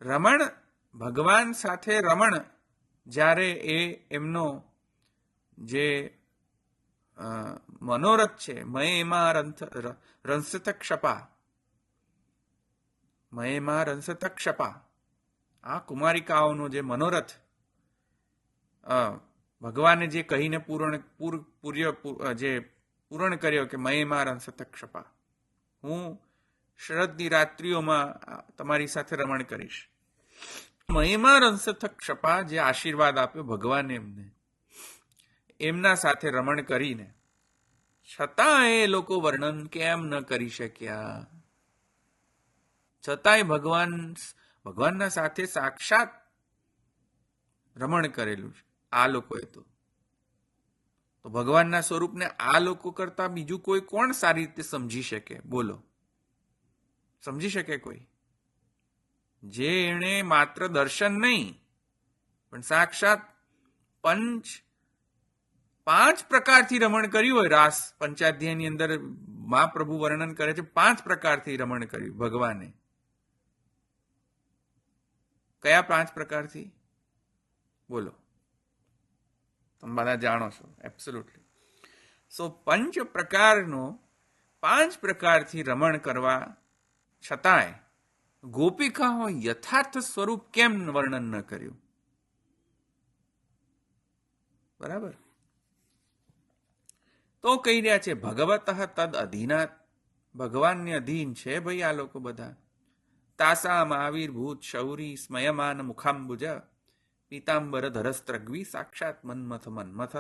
રમણ ભગવાન સાથે રમણ જ્યારે એ એમનો જે મનોરથ છે, મયેમાં રંસત ક્ષપા, મયેમાં રંસત ક્ષપા, આ કુમારિકાઓનો જે મનોરથ ભગવાને જે કહીને પૂરણ કર્યો કે મયેમાં રંસત ક્ષપા, હું શરદની રાત્રિઓમાં તમારી સાથે રમણ કરીશ. મહિમા રંસથ ક્ષપા જે આશીર્વાદ આપ્યો ભગવાને એમને, એમના સાથે રમણ કરીને, છતાં એ લોકો વર્ણન કેમ ન કરી શક્યા? છતાંય ભગવાનના સાથે સાક્ષાત રમણ કરેલું છે આ લોકોએ. તો ભગવાનના સ્વરૂપને આ લોકો કરતા બીજું કોઈ કોણ સારી રીતે સમજી શકે? બોલો, સમજી શકે કોઈ? જે એણે માત્ર દર્શન નહીં પણ સાક્ષાત પાંચ પ્રકારથી રમણ કર્યું હોય. રાસ પંચાધ્યાયની અંદર મહાપ્રભુ વર્ણન કરે છે 5 પ્રકારથી રમણ કર્યું ભગવાને. કયા 5 પ્રકારથી? બોલો, તમે બધા જાણો છો એબ્સોલ્યુટલી. સો 5 પ્રકારથી રમણ કરવા છતાંય ગોપિકાઓ યથાર્થ સ્વરૂપ કેમ વર્ણન ન કર્યું? બરાબર. તો કહી રહ્યા છે ભગવત તદ અધીનાત, ભગવાનને અધીન છે ભાઈ આ લોકો બધા. તાસામ આવિર્ભૂત શૌરી સ્મયમાન મુખાંબુજ પીતાંબર ધરસ્ત્રગ્વી સાક્ષાત મન્મથ મન્મથ.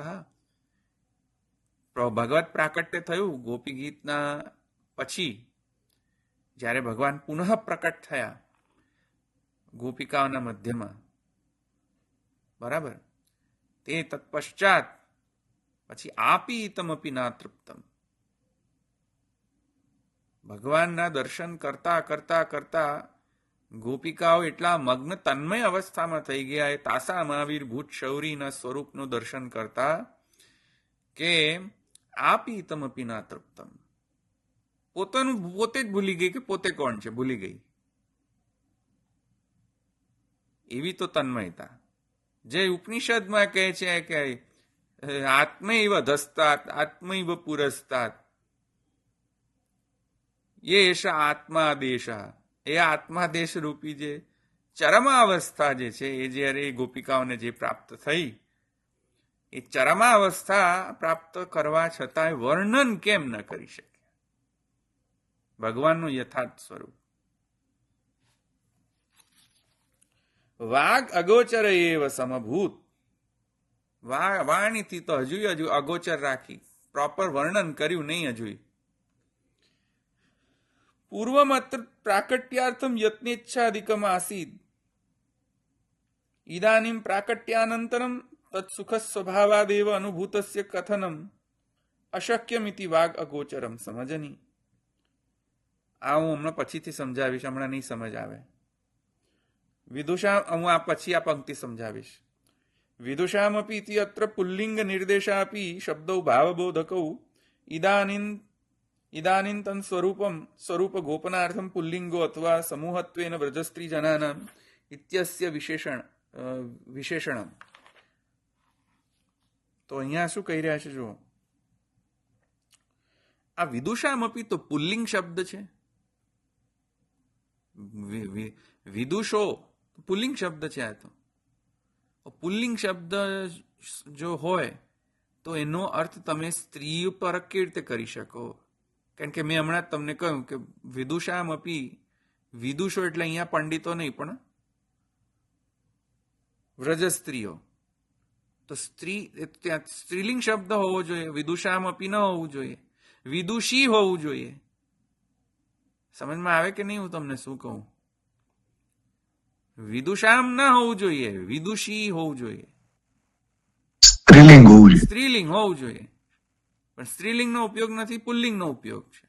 ભગવત પ્રાકટ્ય થયું ગોપી ગીતના પછી, જ્યારે ભગવાન પુનઃ પ્રકટ થયા ગોપિકાઓના મધ્યમાં, બરાબર, તે તત્પશ્ચાત પછી આપીતમપી ના તૃપ્તમ, ભગવાનના દર્શન કરતા કરતા કરતા ગોપિકાઓ એટલા મગ્ન તન્મય અવસ્થામાં થઈ ગયા એ તાસા મહાવીર શૌરીના સ્વરૂપનું દર્શન કરતા કે આપીતમપી ના તૃપ્તમ, પોતે જ ભૂલી ગઈ કે પોતે કોણ છે, ભૂલી ગઈ. એવી તો તન્મયતા જે ઉપનિષદમાં કહે છે કે આત્મૈવ ધસ્તાત આત્મૈવ પુરસ્તાત યેષ આત્માદેશ, એ આત્માદેશ રૂપી જે ચરમાવસ્થા જે છે એ જ્યારે ગોપિકાઓને જે પ્રાપ્ત થઈ, એ ચરમાવસ્થા પ્રાપ્ત કરવા છતાંય વર્ણન કેમ ન કરી શકે ભગવાનનું યથાર્થ સ્વરૂપ? વાગ અગોચર એવ સમભૂત, વાણીથી તો હજુ અગોચર રાખી, પ્રોપર વર્ણન કર્યું નહીં હજુ. પૂર્વમત્ર પ્રાકટ્યાર્થમ યત્નેચ્છાધિકમ આસીદ, ઇદાનીમ પ્રાકટ્યાનંતરમ તત્સુખ સ્વભાવાદેવ અનુભૂતસ્ય કથનમ અશક્યમિતિ વાગ અગોચરમ સમજની. આ હું હમણાં પછીથી સમજાવીશ, હમણાં નહીં સમજ આવે. વિદુષા, હું આ પછી આ પંક્તિ સમજાવીશ. વિદુષામપી ઇતિ અત્ર પુલ્લિંગ નિર્દેશાપી શબ્દો ભાવબોધકૌ ઇદાનીન તન સ્વરૂપ ગોપનાર્થમ પુલ્લિંગો અથવા સમૂહત્વેન વ્રજસ્ત્રી જનાનામ ઇત્યસ્ય વિશેષણમ. તો અહીંયા શું કહી રહ્યા છે જો, આ વિદુષામપી તો પુલ્લિંગ શબ્દ છે. વિદુષો પુલ્લિંગ શબ્દ છે. આ તો પુલ્લિંગ શબ્દ જો હોય તો એનો અર્થ તમે સ્ત્રી ઉપર કેવી રીતે કરી શકો? કારણ કે મેં હમણાં જ તમને કહ્યું કે વિદુષામ અપી, વિદુષો એટલે અહીંયા પંડિતો નહીં પણ વ્રજ સ્ત્રીઓ. તો સ્ત્રી ત્યાં સ્ત્રીલિંગ શબ્દ હોવો જોઈએ, વિદુષામ અપી ન હોવું જોઈએ, વિદુષી હોવું જોઈએ. સમજમાં આવે કે નહીં હું તમને શું કહું? વિદુષામ ના હોવું જોઈએ, વિદુષી હોવું જોઈએ, સ્ત્રીલિંગ હોવું જોઈએ. સ્ત્રીલિંગ હોવું જોઈએ. પણ સ્ત્રીલિંગનો ઉપયોગ નથી, પુલ્લિંગનો ઉપયોગ છે.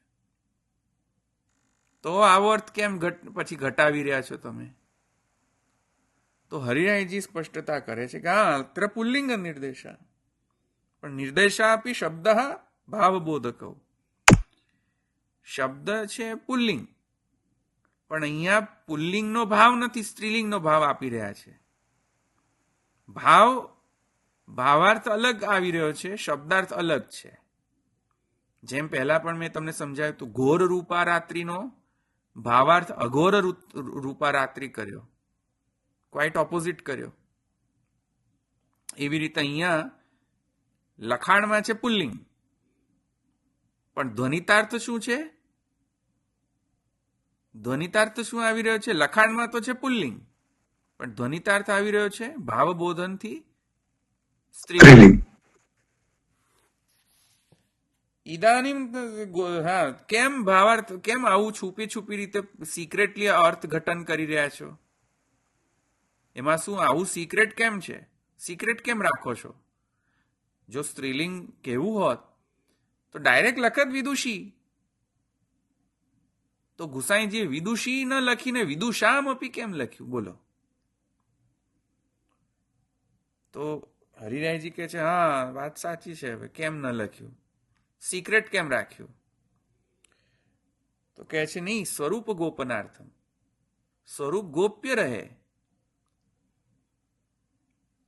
તો આવો અર્થ કેમ પછી ઘટાવી રહ્યા છો તમે? તો હરિરાયજી સ્પષ્ટતા કરે છે કે હા અત્ર પુલ્લિંગ નિર્દેશા, પણ નિર્દેશા આપી શબ્દ ભાવબોધક. શબ્દ છે પુલ્લિંગ, પણ અહીંયા પુલ્લિંગનો ભાવ નથી, સ્ત્રીલિંગનો ભાવ આપી રહ્યા છે. ભાવાર્થ અલગ આવી રહ્યો છે, શબ્દાર્થ અલગ છે. જેમ પહેલા પણ મેં તમને સમજાવ્યું હતું, ઘોર રૂપારાત્રિનો ભાવાર્થ અઘોર રૂપારાત્રિ કર્યો, ક્વાઇટ ઓપોઝિટ કર્યો. એવી રીતે અહીંયા લખાણમાં છે પુલ્લિંગ, પણ ધ્વનિતાર્થ શું છે? ધ્વનિતાર્થ શું આવી રહ્યો છે? લખાણમાં તો છે પુલ્લિંગ, પણ ધ્વનિતાર્થ આવી રહ્યો છે ભાવબોધનથી સ્ત્રીલિંગ. ઇદાનીમ હા, કેમ ભાવાર્થ, કેમ આવું છુપી છુપી રીતે સિક્રેટલી અર્થ ઘટન કરી રહ્યા છો? એમાં શું આવું સિક્રેટ કેમ છે? સિક્રેટ કેમ રાખો છો? જો સ્ત્રીલિંગ કેવું હોત તો ડાયરેક્ટ લખત વિદુષી. તો ગુસાઈજીએ વિદુષી ન લખીને વિદુષામ અપી કેમ લખ્યું? બોલો. તો હરિરાયજી કહે છે હા વાત સાચી છે, હવે કેમ ન લખ્યું, સિક્રેટ કેમ રાખ્યું? તો કહે છે નહીં, સ્વરૂપ ગોપનાર્થમ, સ્વરૂપ ગોપ્ય રહે.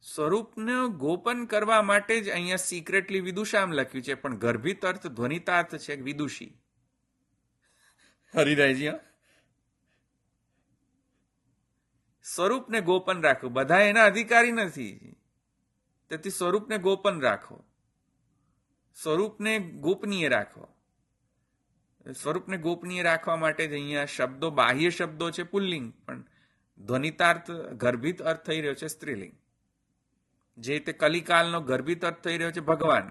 સ્વરૂપને ગોપન કરવા માટે જ અહીંયા સિક્રેટલી વિદુષામ લખ્યું છે, પણ ગર્ભિત અર્થ ધ્વનિતાર્થ છે વિદુષી. હરિરાયજી સ્વરૂપને ગોપન રાખો, બધા એના અધિકારી નથી, તેથી સ્વરૂપને ગોપન રાખો, સ્વરૂપને ગોપનીય રાખો. સ્વરૂપને ગોપનીય રાખવા માટે જ અહીંયા શબ્દો, બાહ્ય શબ્દો છે પુલ્લિંગ, પણ ધ્વનિતાર્થ ગર્ભિત અર્થ થઈ રહ્યો છે સ્ત્રીલિંગ. જે તે કલિકાલનો ગર્ભિત અર્થ થઈ રહ્યો છે ભગવાન.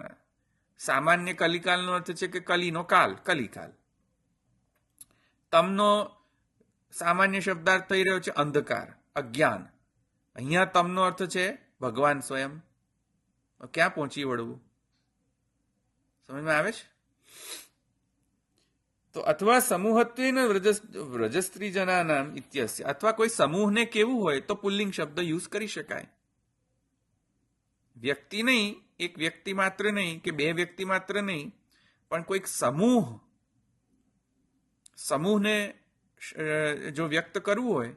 સામાન્ય કલિકાલનો અર્થ છે કે કલીનો કાલ, કલિકાલ. તમનો સામાન્ય શબ્દાર્થ થઈ રહ્યો છે અંધકાર, અજ્ઞાન. અહીંયા તમનો અર્થ છે ભગવાન સ્વયં. ક્યાં પહોંચી વળવું? સમજમાં આવે છે? તો અથવા સમૂહત્વેન વ્રજસ્ત્રી જનાનામ ઇત્યસ્ય, અથવા કોઈ સમૂહને કેવું હોય તો પુલ્લિંગ શબ્દ યુઝ કરી શકાય. વ્યક્તિ નહીં, એક વ્યક્તિ માત્ર નહીં કે બે વ્યક્તિ માત્ર નહીં, પણ કોઈક સમૂહને જો વ્યક્ત કરવું હોય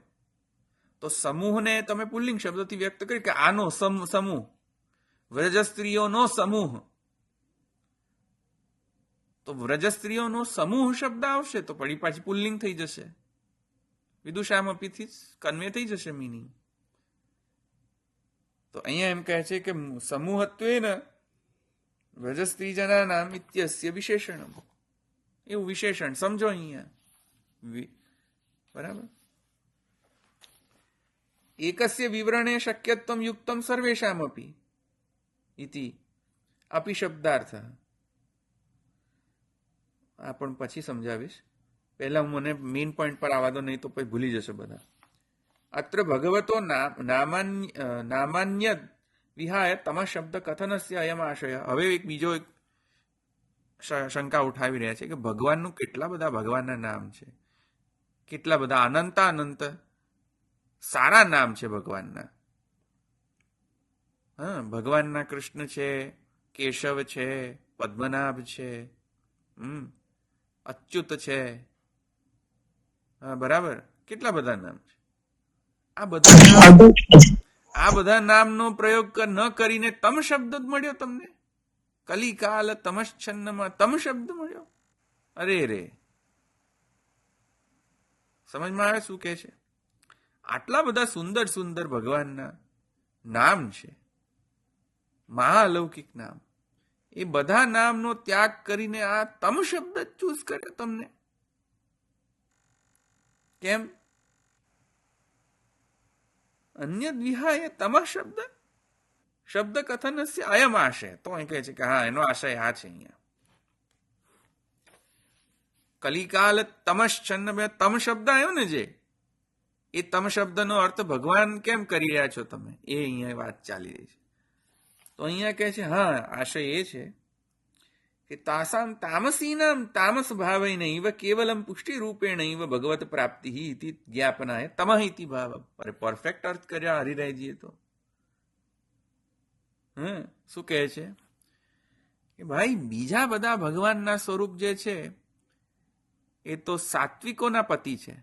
તો સમૂહને તમે પુલ્લિંગ શબ્દથી વ્યક્ત કરી કે આનો સમૂહ, વ્રજસ્ત્રીઓનો સમૂહ. તો વ્રજસ્ત્રીઓનો સમૂહ શબ્દ આવશે તો પડી પાછી પુલ્લિંગ થઈ જશે, વિદુષામપીથી કન્વે થઈ જશે મીનિંગ. તો અહીંયા એમ કહે છે કે સમૂહત્વેન વ્રજસ્ત્રીજના નામ ઇત્યસ્ય વિશેષણ, એવું વિશેષણ સમજો અહીંયા. બરાબર. એકસ્ય વિવરણે શક્યત્વમ યુક્તમ સર્વેષામ અપી ઇતિ અપી શબ્દાર્થ. આ પણ પછી સમજાવીશ, પહેલા હું મને મેઇન પોઈન્ટ પર આવવા દો, નહીં તો પછી ભૂલી જશે બધા. અત્ર ભગવતો નામાન્ય વિહાય તમ શબ્દ કથનસ્ય અયમ આશય. હવે એક બીજો એક શંકા ઉઠાવી રહ્યા છે કે ભગવાનનું કેટલા બધા ભગવાનના નામ છે, કેટલા બધા અનંત સારા નામ છે ભગવાનના. હા, ભગવાનના કૃષ્ણ છે, કેશવ છે, પદ્મનાભ છે, અચ્યુત છે, હા બરાબર, કેટલા બધા નામ છે. આ બધા નામનો પ્રયોગ ન કરીને તમ શબ્દ જ મળ્યો તમને. કલિકાલ તમશ્છન્નમાં તમ શબ્દ મળ્યો. અરે રે, સમજમાં આવે શું કે છે? આટલા બધા સુંદર સુંદર ભગવાનના નામ છે, મહાઅલૌકિક નામ, એ બધા નામનો ત્યાગ કરીને આ તમ શબ્દ જ ચૂઝ કર્યો તમને. કેમ? અન્ય વિહાય તમ શબ્દ કથનસ્ય અયમ આશય. તો અહીં કહે છે કે હા, એનો આશય આ છે. અહીંયા કલિકાલ તમશ્ચન્ન તમ શબ્દ આવ્યો ને, જે એ તમ શબ્દનો અર્થ ભગવાન કેમ કરી રહ્યા છો તમે, એ અહીંયા વાત ચાલી રહી છે. તો અહીંયા કહે છે હા, આશય એ છે કે તાસામ તામસીનામ તામસ ભાવૈનૈવ કેવલમ પુષ્ટિ રૂપેણૈવ ભગવત પ્રાપ્તિ ઇતિ જ્ઞાપનાય તમઃ ઇતિ ભાવ. અરે પરફેક્ટ અર્થ કર્યા હરિરાયજીએ તો. શું કહે છે કે ભાઈ બીજા બધા ભગવાનના સ્વરૂપ જે છે એ તો સાત્વિકોના પતિ છે.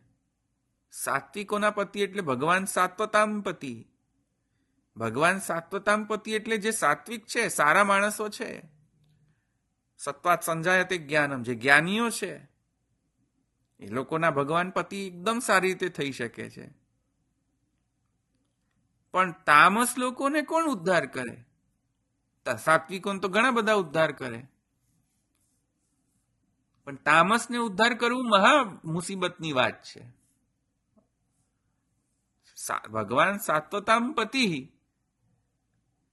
સાત્વિકોના પતિ એટલે ભગવાન સાત્વતામ પતિ. ભગવાન સાત્વતામ પતિ એટલે જે સાત્વિક છે, સારા માણસો છે. સત્વાત સંજાયતે જ્ઞાનમ, જે જ્ઞાનીઓ છે એ લોકોના ભગવાન પતિ એકદમ સારી રીતે થઈ શકે છે. પણ તામસ લોકોને કોણ ઉદ્ધાર કરે? સાત્વિકોને તો ઘણા બધા ઉદ્ધાર કરે, પણ તામસને ઉદ્ધાર કરવું મહા મુસીબતની વાત છે. ભગવાન સાત્વતામ પતિ,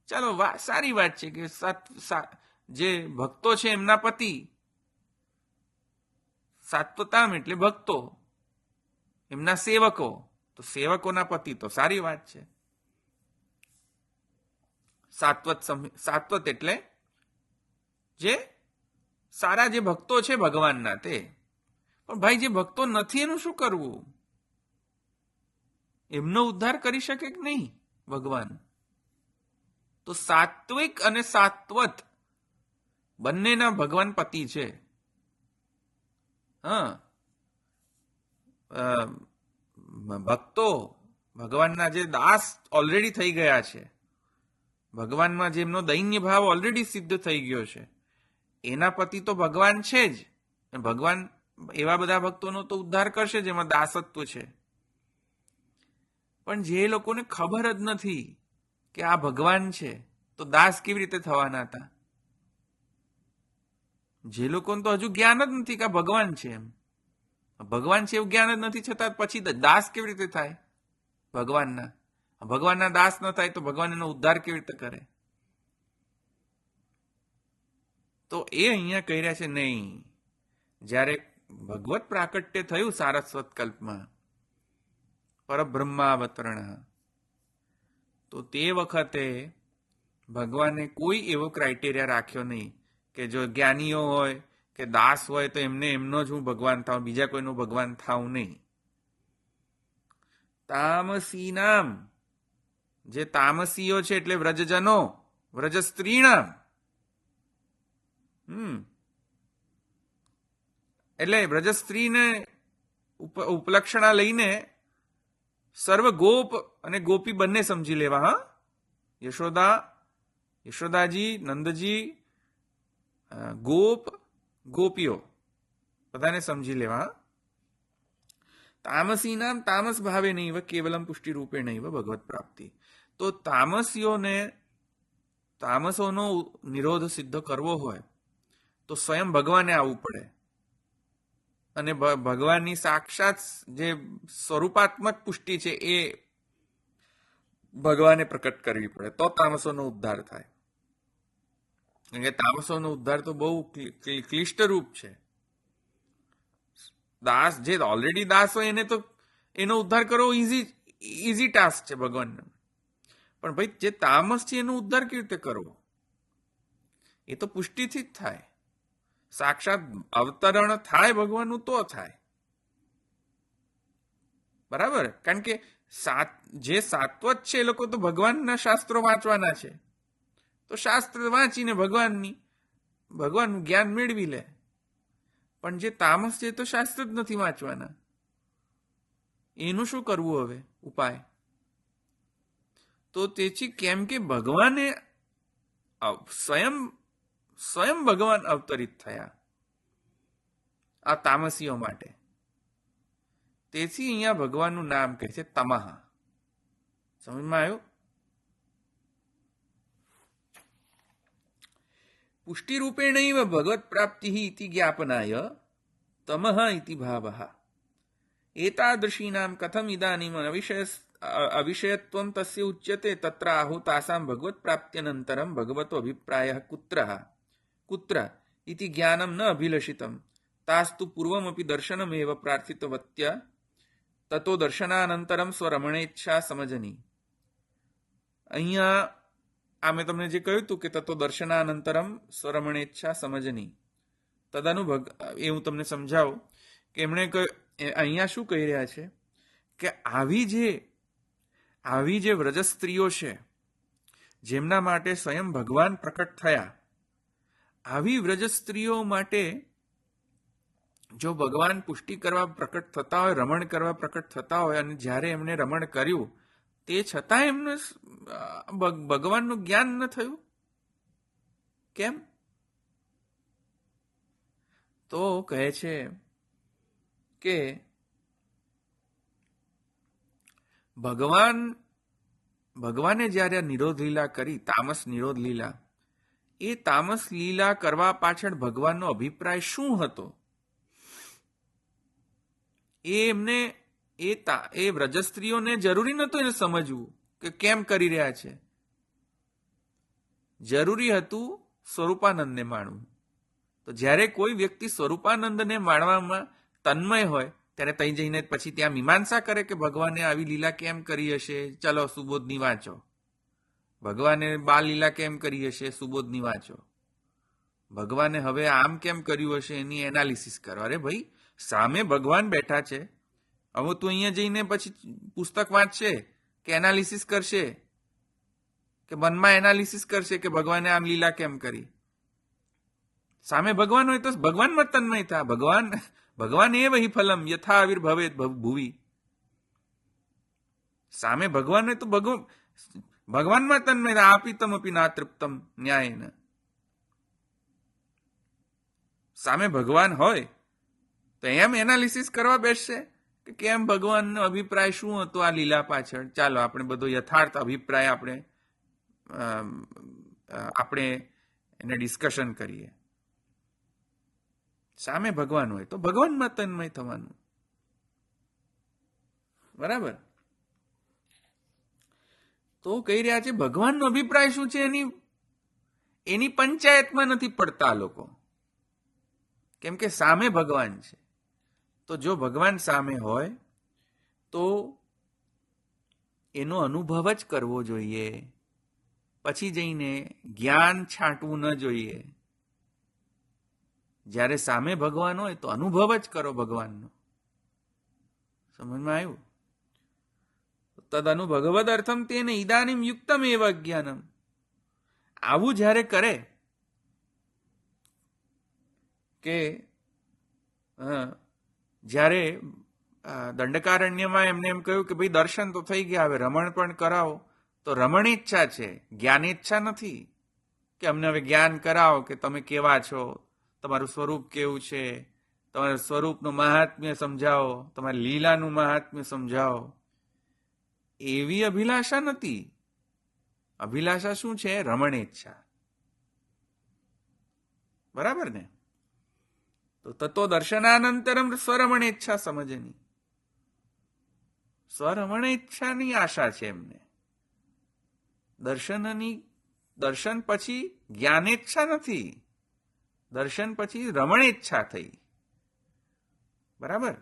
ચાલો સારી વાત છે કે જે ભક્તો છે એમના પતિ. સાત્વતામ એટલે ભક્તો, એમના સેવકો, તો સેવકોના પતિ તો સારી વાત છે. સાત્વત એટલે જે સારા જે ભક્તો છે ભગવાનના તે. પણ ભાઈ જે ભક્તો નથી એનું શું કરવું? એમનો ઉદ્ધાર કરી શકે કે નહીં ભગવાન? તો સાત્વિક અને સાત્વત બંનેના ભગવાન પતિ છે. ભક્તો ભગવાનના જે દાસ ઓલરેડી થઈ ગયા છે, ભગવાનમાં જેમનો દૈન્ય ભાવ ઓલરેડી સિદ્ધ થઈ ગયો છે, એના પતિ તો ભગવાન છે જ. ભગવાન એવા બધા ભક્તોનો તો ઉદ્ધાર કરશે જેમાં દાસત્વ છે. પણ જે લોકોને ખબર જ નથી કે આ ભગવાન છે, તો દાસ કેવી રીતે થવાના હતા? જે લોકોને તો હજુ જ્ઞાન જ નથી કે આ ભગવાન છે, એમ ભગવાન છે એવું જ્ઞાન જ નથી, છતાં પછી દાસ કેવી રીતે થાય ભગવાનના? ભગવાનના દાસ ન થાય તો ભગવાન એનો ઉદ્ધાર કેવી રીતે કરે? તો એ અહીંયા કહી રહ્યા છે નહીં, જ્યારે ભગવત પ્રાકટ્ય થયું સારસ્વત કલ્પમાં, પરબ્રહ્માવતરણ, તો તે વખતે ભગવાને કોઈ એવો ક્રાઇટેરિયા રાખ્યો નહીં કે જો જ્ઞાનીઓ હોય કે દાસ હોય તો એમને એમનો જ હું ભગવાન થાઉં, બીજા કોઈનું ભગવાન થાઉં નહીં. તામસી નામ, જે તામસીઓ છે એટલે વ્રજજનો, વ્રજ સ્ત્રીણામ, એટલે વ્રજ સ્ત્રીને ઉપલક્ષણા લઈને સર્વ ગોપ અને ગોપી બંને સમજી લેવા. હા, યશોદાજી, નંદજી, ગોપ, ગોપીઓ બધાને સમજી લેવા. તામસી નામ તામસ ભાવે નહીં કેવલમ પુષ્ટિ રૂપે નહીં ભગવત પ્રાપ્તિ. તો તામસોનો નિરોધ સિદ્ધ કરવો હોય તો સ્વયં ભગવાને આવવું પડે, અને ભગવાનની સાક્ષાત જે સ્વરૂપાત્મક પુષ્ટિ છે એ ભગવાને પ્રકટ કરવી પડે, તો તામસોનો ઉદ્ધાર થાય. કારણ કે તામસોનો ઉદ્ધાર તો બહુ ક્લિષ્ટ રૂપ છે. દાસ જે ઓલરેડી દાસ હોય એને તો એનો ઉદ્ધાર કરવો ઈઝી ટાસ્ક છે ભગવાનને. પણ ભાઈ જે તામસ છે એનો ઉદ્ધાર કેવી રીતે કરવો? એ તો પુષ્ટિથી જ થાય. સાક્ષાત અવતરણ થાય ભગવાનનું તો થાય. બરાબર? કારણ કે જે સાત્વત છે એ લોકો તો ભગવાનના શાસ્ત્રો વાંચવાના છે, તો શાસ્ત્ર વાંચીને ભગવાનનું જ્ઞાન મેળવી લે. પણ જે તામસ છે તો શાસ્ત્ર જ નથી વાંચવાના, એનું શું કરવું હવે ઉપાય? તો તેથી કેમ કે ભગવાને સ્વયં ભગવાન અવતરિત થયા આ તામસીઓ માટે. તેથી અહીંયા ભગવાનનું નામ કહે છે તમઃ. સમજમાં આવ્યું? પુષ્ટિરૂપેણૈવ ભગવત પ્રાપ્તિઃ ઇતિ જ્ઞાપનાય તમઃ ઇતિ ભાવઃ એતાદૃશીનામ કથમ ઇદાનીમ અવિષયત્વમ તસ્ય ઉચ્યતે તત્ર આહુ તાસામ ભગવત પ્રાપ્ત્યનંતરમ ભગવતો અભિપ્રાયઃ કુત્ર ઇતિ જ્ઞાનમ ન અભિલષિતમ તાસ્તુ પૂર્વમપી દર્શનમેવ પ્રાર્થિતવત્ય તતો દર્શનાનંતરમ સ્વરમણેચ્છા સમજની. અહીંયા આ મેં તમને જે કહ્યું હતું કે તતો દર્શનાનંતરમ સ્વરમણેચ્છા સમજની, તદનુભગ એ હું તમને સમજાવું કે એમણે અહીંયા શું કહી રહ્યા છે કે આવી જે વ્રજ સ્ત્રીઓ છે જેમના માટે સ્વયં ભગવાન પ્રકટ થયા, આવી વ્રજ સ્ત્રીઓ માટે જો ભગવાન પુષ્ટિ કરવા પ્રકટ થતા હોય, રમણ કરવા પ્રકટ થતા હોય, અને જ્યારે એમને રમણ કર્યું તે છતાં એમને ભગવાનનું જ્ઞાન ન થયું, કેમ? તો કહે છે કે ભગવાને જ્યારે નિરોધ લીલા કરી, તામસ નિરોધ લીલા, એ તામસ લીલા કરવા પાછળ ભગવાનનો અભિપ્રાય શું હતો એ વ્રજસ્ત્રીઓને જરૂરી નહોતું એને સમજવું કે કેમ કરી રહ્યા છે. જરૂરી હતું સ્વરૂપાનંદને માણવું. તો જ્યારે કોઈ વ્યક્તિ સ્વરૂપાનંદને માણવામાં તન્મય હોય ત્યારે તઈ જઈને પછી ત્યાં મીમાંસા કરે કે ભગવાને આવી લીલા કેમ કરી હશે, ચાલો સુબોધની વાંચો. ભગવાને બાલ લીલા કેમ કરી હશે, સુબોધની વાંચો. ભગવાને હવે આમ કેમ કર્યું હશે એની એનાલિસિસ કરો. અરે ભાઈ, સામે ભગવાન બેઠા છે, હવે તું અહીંયા જઈને પછી પુસ્તક વાંચશે કે એનાલિસિસ કરશે કે મનમાં એનાલિસિસ કરશે કે ભગવાને આમ લીલા કેમ કરી? સામે ભગવાન હોય તો ભગવાનમાં તન્મય થા. ભગવાન એ વહી ફલમ યથા આવિર્ભવેત ભુવિ. સામે ભગવાન હોય તો ભગવાનમાં તન્મય થા. આપીતમ અપી ના તૃપ્તમ ન્યાયન. સામે ભગવાન હોય તો એમ એનાલિસિસ કરવા બેસશે કે કેમ ભગવાનનો અભિપ્રાય શું હતો આ લીલા પાછળ. ચાલો આપણે બધો યથાર્થ અભિપ્રાય આપણે એને ડિસ્કશન કરીએ. સામે ભગવાન હોય તો ભગવાનમાં તન્મય થવાનું. બરાબર? તો કહી રહ્યા છે ભગવાનનો અભિપ્રાય શું છે એની પંચાયતમાં નથી પડતા લોકો, કેમ કે સામે ભગવાન છે. તો જો ભગવાન સામે હોય તો એનો અનુભવ જ કરવો જોઈએ, પછી જઈને જ્ઞાન છાંટવું ન જોઈએ. જ્યારે સામે ભગવાન હોય તો અનુભવ જ કરો ભગવાનનો. સમજમાં આવ્યું? તદનુ ભગવદ અર્થમ તેને ઇદાનીમ યુક્તમ એવ અજ્ઞાનમ. આવું જ્યારે કરે કે જ્યારે દંડકારણ્યમાં એમને એમ કહ્યું કે ભાઈ દર્શન તો થઈ ગયા, હવે રમણ પણ કરાવો, તો રમણ ઈચ્છા છે, જ્ઞાન ઈચ્છા નથી કે અમને હવે જ્ઞાન કરાવો કે તમે કેવા છો, તમારું સ્વરૂપ કેવું છે, તમારા સ્વરૂપનું મહાત્મ્ય સમજાવો, તમારી લીલાનું મહાત્મ્ય સમજાવો. એવી અભિલાષા નથી. અભિલાષા શું છે? રમણ ઈચ્છા. બરાબર ને? તો તતો દર્શનાનંતરમ સ્વરમણેચ્છા સમજની. સ્વરમણેચ્છાની આશા છે એમને. દર્શન પછી જ્ઞાનેચ્છા નથી, દર્શન પછી રમણેચ્છા થઈ. બરાબર?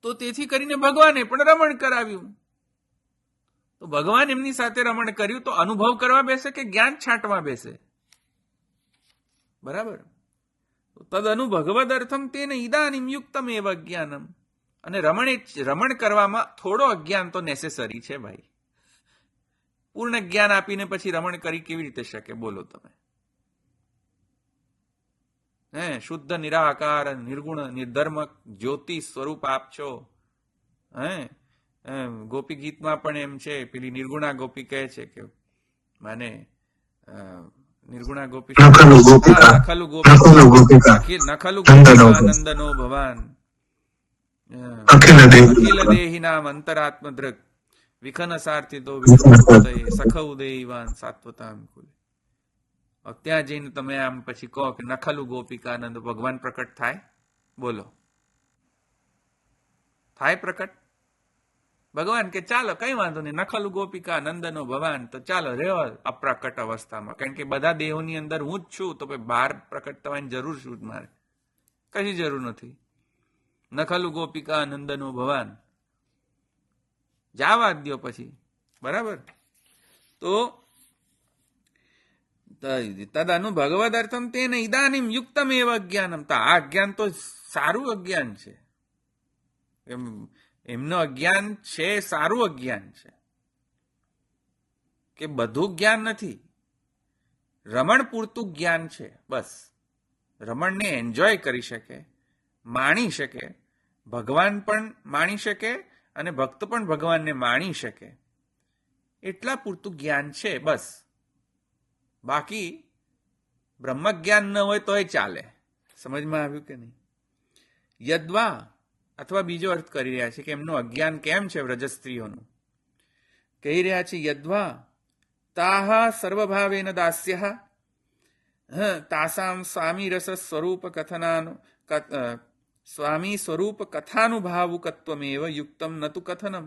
તો તેથી કરીને ભગવાને પણ રમણ કરાવ્યું. તો ભગવાન એમની સાથે રમણ કર્યું તો અનુભવ કરવા બેસે કે જ્ઞાન છાંટવા બેસે? બરાબર? તદનુ ભગવદ અર્થમ તેને ઇદાનીમ યુક્તમ એવ અજ્ઞાનમ. અને રમણ કરવામાં થોડો અજ્ઞાન તો નેસેસરી છે ભાઈ. પૂર્ણ જ્ઞાન આપીને પછી રમણ કરી કેવી રીતે શકે? બોલો તમે. શુદ્ધ નિરાકાર નિર્ગુણ નિર્ધર્મ જ્યોતિ સ્વરૂપ આપ છો. ગોપી ગીતમાં પણ એમ છે, પેલી નિર્ગુણા ગોપી કહે છે કે મને નિર્ગુણા ગોપી નખલુ ગોપિકા નંદનો ભવાન અખિલ દેહી નામ અંતરાત્મ દ્રગ વિખન સાર્થિતો સખ ઉદયવાન સાત્વતામ કુલે. હવે ત્યાં જઈને તમે આમ પછી કહો કે નખલું ગોપિકાનંદ ભગવાન પ્રકટ થાય? બોલો, થાય પ્રકટ? ભગવાન કે ચાલો કઈ વાંધો નહીં, નખલું ગોપિકા નંદનો ભવાન, તો ચાલો રેવો અપ્રકટ અવસ્થામાં, કારણ કે બધા દેહોની અંદર હું જ છું, તો પછી બહાર પ્રકટ થવાની જરૂર શું જ મારે? કશી જરૂર નથી. નખલું ગોપિકા નંદનો ભવાન જાવા દો પછી, બરાબર? તો તદનુ ભગવદ અર્થમ તેને ઇદાનીમ યુક્તમ એવ અજ્ઞાનમ. તો આ અજ્ઞાન તો સારું અજ્ઞાન છે, એમનું અજ્ઞાન છે સારું અજ્ઞાન છે, કે બધું જ્ઞાન નથી, રમણ પૂરતું જ્ઞાન છે. બસ રમણને એન્જોય કરી શકે, માણી શકે, ભગવાન પણ માણી શકે અને ભક્ત પણ ભગવાનને માણી શકે, એટલા પૂરતું જ્ઞાન છે બસ. બાકી બ્રહ્મ જ્ઞાન ન હોય તોય ચાલે. સમજમાં આવ્યું કે નહીં? યદ્વા, અથવા બીજો અર્થ કરી રહ્યા છે કે એમનું અજ્ઞાન કેમ છે વ્રજ સ્ત્રીઓનું. કહી રહ્યા છે યદ્વા તાહ સર્વભાવેન દાસ્ય તાસામ સ્વામી રસ સ્વરૂપ કથનાનું સ્વામી સ્વરૂપ કથાનુભાવુકત્વમેવ યુક્તમ નતુ કથનમ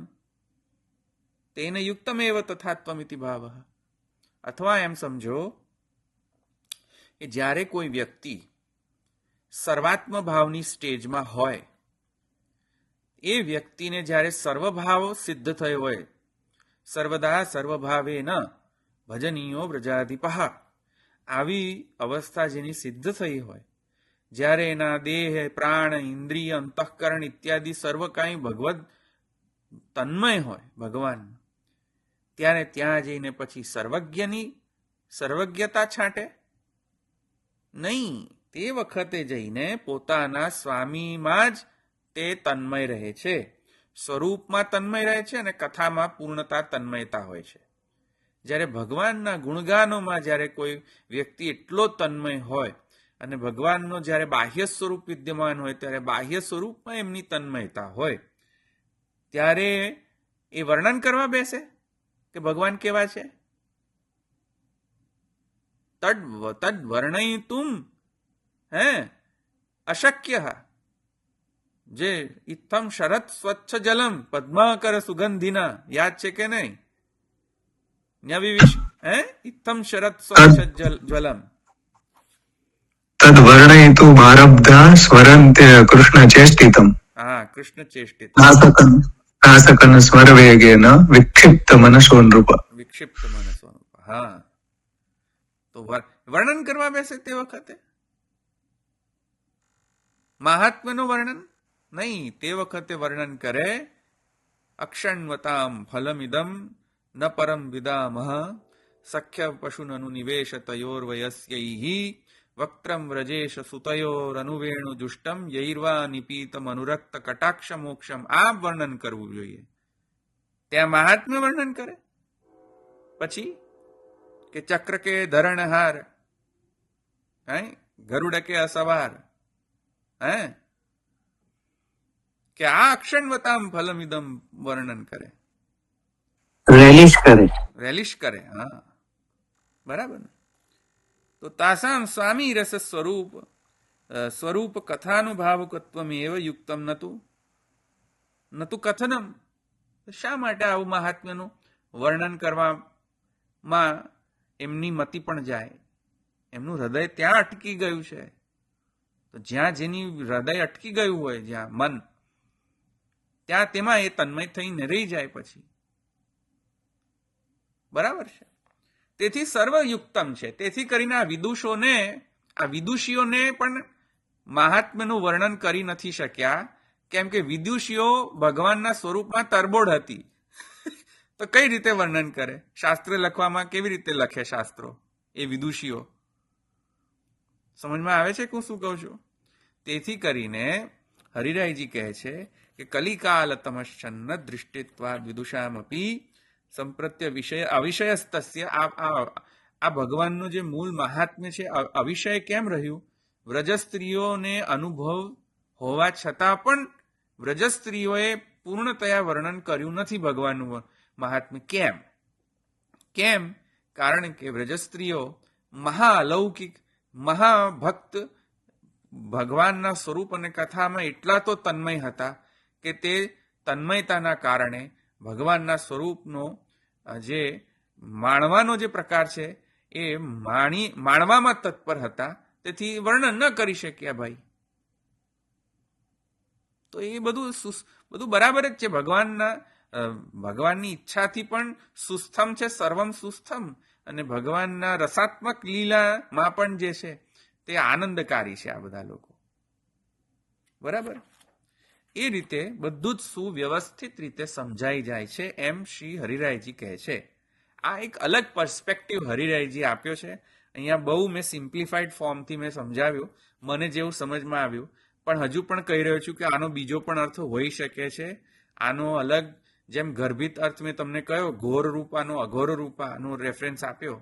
તેન યુક્તમેવ તથાત્વમિતિ ભાવ. અથવા એમ સમજો કે જ્યારે કોઈ વ્યક્તિ સર્વાત્મ ભાવની સ્ટેજમાં હોય, એ વ્યક્તિને જ્યારે સર્વભાવ સિદ્ધ થયો હોય, સર્વદા સર્વભાવે ન ભજનીયો વ્રજાધિપઃ, આવી અવસ્થા જેની સિદ્ધ થઈ હોય, જ્યારે એના દેહ પ્રાણ ઇન્દ્રિય અંતઃકરણ ઇત્યાદિ સર્વ કાંઈ ભગવદ તન્મય હોય ભગવાન, ત્યારે ત્યાં જઈને પછી સર્વજ્ઞતા છાંટે નહીં. તે વખતે જઈને પોતાના સ્વામીમાં જ તે તન્મય રહે છે, સ્વરૂપમાં તન્મય રહે છે અને કથામાં પૂર્ણતા તન્મયતા હોય છે. જ્યારે ભગવાનના ગુણગાનોમાં જ્યારે કોઈ વ્યક્તિ એટલો તન્મય હોય અને ભગવાનનો જ્યારે બાહ્ય સ્વરૂપ વિદ્યમાન હોય, ત્યારે બાહ્ય સ્વરૂપમાં એમની તન્મયતા હોય, ત્યારે એ વર્ણન કરવા બેસે કે ભગવાન કેવા છે. તદ વર્ણયિતુમ અશક્ય. જે ઇત્થમ શરત સ્વચ્છ જલમ પદ્માકર સુગંધિના, યાદ છે કે નહીં? ઇત્થમ શરત સ્વચ્છ જલમ તદ વર્ણયિતુ આરબ્ધા સ્વરંત્ય કૃષ્ણ ચેષ્ટિતમ. હા, કૃષ્ણ ચેષ્ટિત નાસકન સ્વર વેગેન વિક્ષિપ્ત મનસો નૃપ. વિક્ષિપ્ત મનસો નૃપ. હા, તો વર્ણન કરવા બેસે તે વખતે મહાત્મ્યનું વર્ણન નહીં, તે વખતે વર્ણન કરે અક્ષણવતામ ફલમિદમ ન પરમ વિદામહ સખ્ય પશુનનુ નિવેશ તયોર્વયસ્યૈ વક્ત્રમ વ્રજેશ સુતયોરનુવેણુ જુષ્ટમ યૈર્વા નિપીતમ અનુરક્ત કટાક્ષ મોક્ષમ. આ વર્ણન કરવું જોઈએ. ત્યાં મહાત્મ્ય વર્ણન કરે, પછી કે ચક્ર કે ધરણહાર, ગરુડ કે અસવાર, કે આ અક્ષણવતામ ફલમિદમ વર્ણન કરે, રેલિશ કરે. હા, બરાબર ને? તો તાસામ સ્વામી રસ સ્વરૂપ કથાનુભાવકત્વમેવ યુક્તમ નતુ કથનમ. શા માટે આવું મહાત્મ્યનું વર્ણન કરવામાં એમની મતિ પણ જાય? એમનું હૃદય ત્યાં અટકી ગયું છે. તો જ્યાં જેની હૃદય અટકી ગયું હોય, જ્યાં મન, ત્યાં તેમાં એ તન્મય થઈને રહી જાય પછી. બરાબર છે? તેથી સર્વયુક્તમ છે. તેથી કરીને આ વિદુષીઓને પણ મહાત્મ્યનું વર્ણન કરી નથી શક્યા, કેમ કે વિદુષીઓ ભગવાનના સ્વરૂપમાં તરબોળ હતી. તો કઈ રીતે વર્ણન કરે? શાસ્ત્ર લખવામાં કેવી રીતે લખે શાસ્ત્રો એ વિદુષીઓ? સમજમાં આવે છે કે હું શું કહું છું? તેથી કરીને હરિરાયજી કહે છે કે કલિકાલ તમશ્ચન્ન દૃષ્ટિત્વા વિદુષામપી સંપ્રત્ય વિષય અવિષયસ્તસ્ય. આ ભગવાનનું જે મૂળ મહાત્મ્ય છે અવિષય કેમ રહ્યું? વ્રજસ્ત્રીઓને અનુભવ હોવા છતાં પણ વ્રજસ્ત્રીઓએ પૂર્ણતયા વર્ણન કર્યું નથી ભગવાનનું મહાત્મ્ય. કેમ? કારણ કે વ્રજસ્ત્રીઓ મહાઅલૌકિક મહાભક્ત ભગવાનના સ્વરૂપ અને કથામાં એટલા તો તન્મય હતા કે તે તન્મયતાના કારણે ભગવાનના સ્વરૂપનો જે માણવાનો જે પ્રકાર છે એ માણવામાં તત્પર હતા, તેથી વર્ણન ન કરી શક્યા ભાઈ. તો એ બધું બરાબર જ છે. ભગવાનની ઈચ્છાથી પણ સુસ્થમ છે, સર્વમ સુસ્થમ, અને ભગવાનના રસાત્મક લીલામાં પણ જે છે તે આનંદકારી છે આ બધા લોકો. બરાબર, એ રીતે બધું જ સુવ્યવસ્થિત રીતે સમજાઈ જાય છે એમ શ્રી હરિરાયજી કહે છે. આ એક અલગ પર્સ્પેક્ટિવ હરિરાયજી આપ્યો છે. અહીંયા બહુ મેં સિમ્પ્લિફાઈડ ફોર્મથી મેં સમજાવ્યું, મને જેવું સમજમાં આવ્યું, પણ હજુ પણ કહી રહ્યો છું કે આનો બીજો પણ અર્થ હોઈ શકે છે. આનો અલગ, જેમ ગર્ભિત અર્થ મેં તમને કહ્યો, ઘોર રૂપાનો અઘોર રૂપાનો રેફરન્સ આપ્યો,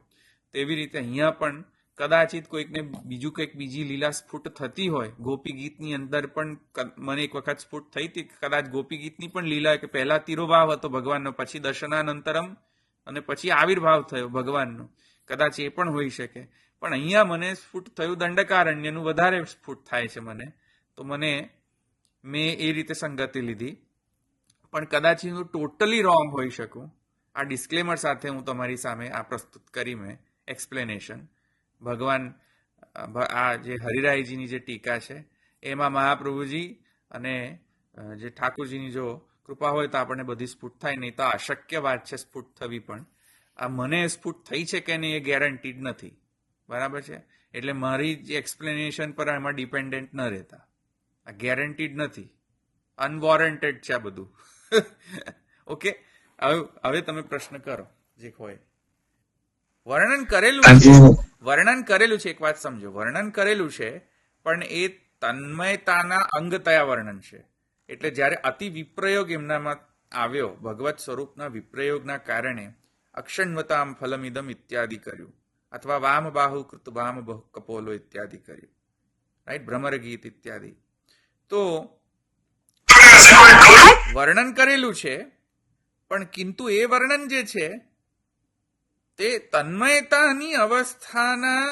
તેવી રીતે અહીંયા પણ કદાચિત કોઈકને બીજું કંઈક બીજી લીલા સ્ફુટ થતી હોય. ગોપી ગીતની અંદર પણ મને એક વખત સ્ફુટ થઈ હતી, કદાચ ગોપી ગીતની પણ લીલા કે પહેલા તિરોભાવ હતો ભગવાનનો, પછી દર્શનાનંતરમ અને પછી આવિર્ભાવ થયો ભગવાનનો, કદાચ એ પણ હોઈ શકે. પણ અહીંયા મને સ્ફુટ થયું દંડકારણ્યનું વધારે સ્ફુટ થાય છે મને, તો મેં એ રીતે સંગતિ લીધી. પણ કદાચ હું ટોટલી રોંગ હોઈ શકું. આ ડિસ્ક્લેમર સાથે હું તમારી સામે આ પ્રસ્તુત કરી મેં એક્સપ્લેનેશન. ભગવાન આ જે હરિરાયજીની જે ટીકા છે એમાં મહાપ્રભુજી અને જે ઠાકોરજીની જો કૃપા હોય તો આપણને બધી સ્ફુટ થાય, નહીં તો અશક્ય વાત છે સ્ફુટ થવી. પણ આ મને સ્ફુટ થઈ છે કે નહીં એ ગેરંટીડ નથી. બરાબર છે, એટલે મારી જે એક્સપ્લેનેશન પર એમાં ડિપેન્ડન્ટ ન રહેતા. આ ગેરંટીડ નથી, અનવોરંટેડ છે આ બધું. ઓકે, હવે તમે પ્રશ્ન કરો જે હોય. વર્ણન કરેલું છે, એક વાત સમજો, વર્ણન કરેલું છે, પણ એ તન્મયતાના અંગતયા વર્ણન છે. એટલે જ્યારે અતિ વિપ્રયોગ એમનામાં આવ્યો, ભગવત સ્વરૂપના વિપ્રયોગના કારણે અક્ષણવતામ ફલમિદમ ઇત્યાદિ કર્યું, અથવા વામ બાહુ કૃત વામ કપોલો ઇત્યાદિ કર્યું, રાઈટ, ભ્રમર ગીત ઇત્યાદિ. તો વર્ણન કરેલું છે, પણ કિંતુ એ વર્ણન જે છે તે તન્મયતાની અવસ્થાના